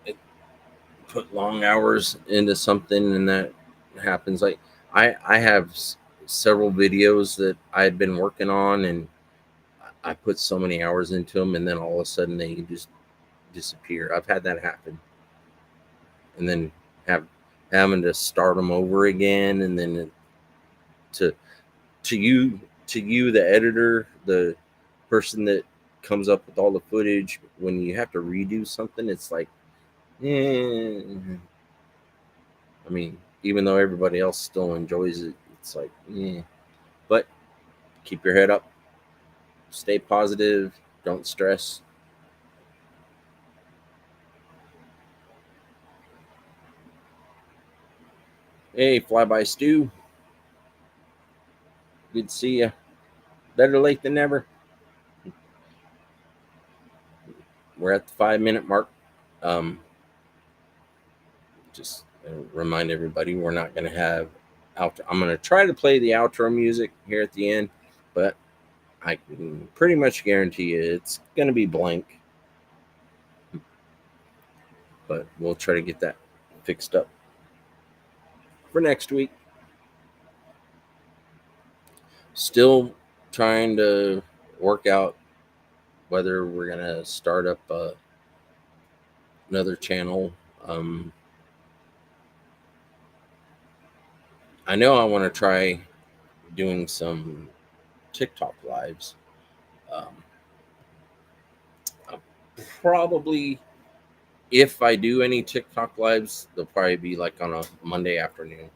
S4: it, put long hours into something and that happens. Like I have several videos that I had been working on, and I put so many hours into them, and then all of a sudden they just disappear. I've had that happen, and then have having to start them over again, and then to to you the editor, the person that comes up with all the footage, when you have to redo something, it's like, eh. I mean, even though everybody else still enjoys it, it's like, eh. But keep your head up, stay positive, don't stress. Hey, Flyby Stew, good to see you. Better late than never. We're at the 5 minute mark. Um, just remind everybody we're not going to have outro. I'm going to try to play the outro music here at the end, but I can pretty much guarantee you it's going to be blank. But we'll try to get that fixed up for next week. Still trying to work out whether we're going to start up another channel. I know I want to try doing some TikTok lives. Um, I'll probably, if I do any TikTok lives, they'll probably be like on a Monday afternoon.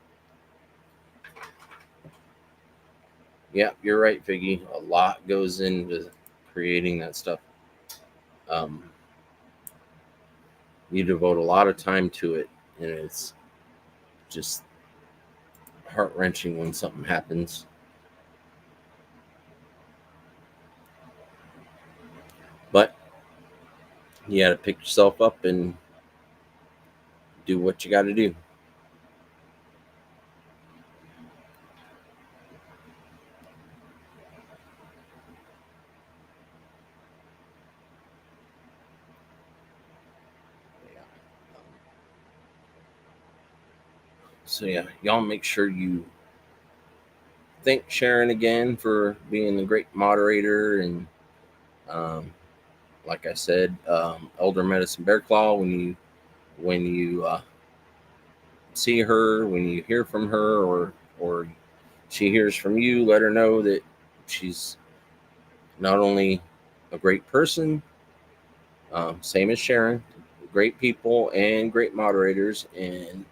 S4: Yeah, you're right, Figgy. A lot goes into creating that stuff. Um, you devote a lot of time to it, and it's just heart wrenching when something happens. But you got to pick yourself up and do what you got to do. So yeah, y'all make sure you thank Sharon again for being a great moderator, and um, like I said, Elder Medicine Bear Claw. When you see her, when you hear from her, or she hears from you, let her know that she's not only a great person, same as Sharon, great people and great moderators and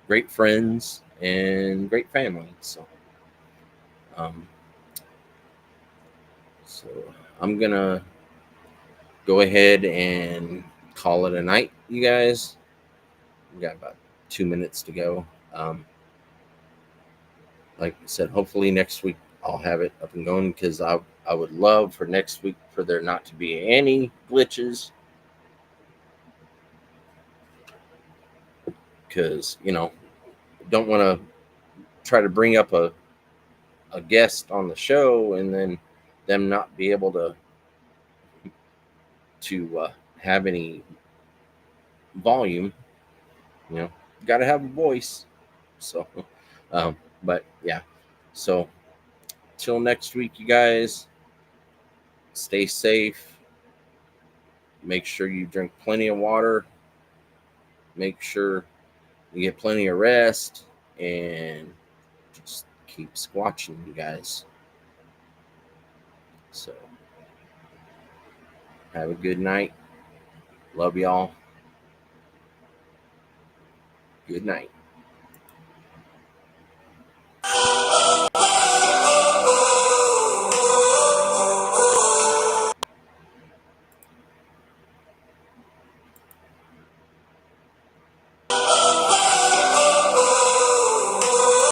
S4: great friends and great family. Um, so I'm gonna go ahead and call it a night, you guys. We got about 2 minutes to go. Like I said, hopefully next week I'll have it up and going, because I would love for next week for there not to be any glitches, because don't want to try to bring up a guest on the show and then them not be able to have any volume. Got to have a voice. So, but yeah. So till next week, you guys, stay safe. Make sure you drink plenty of water. Make sure you get plenty of rest, and just keep squatching, you guys. So Have a good night. Love y'all. Good night.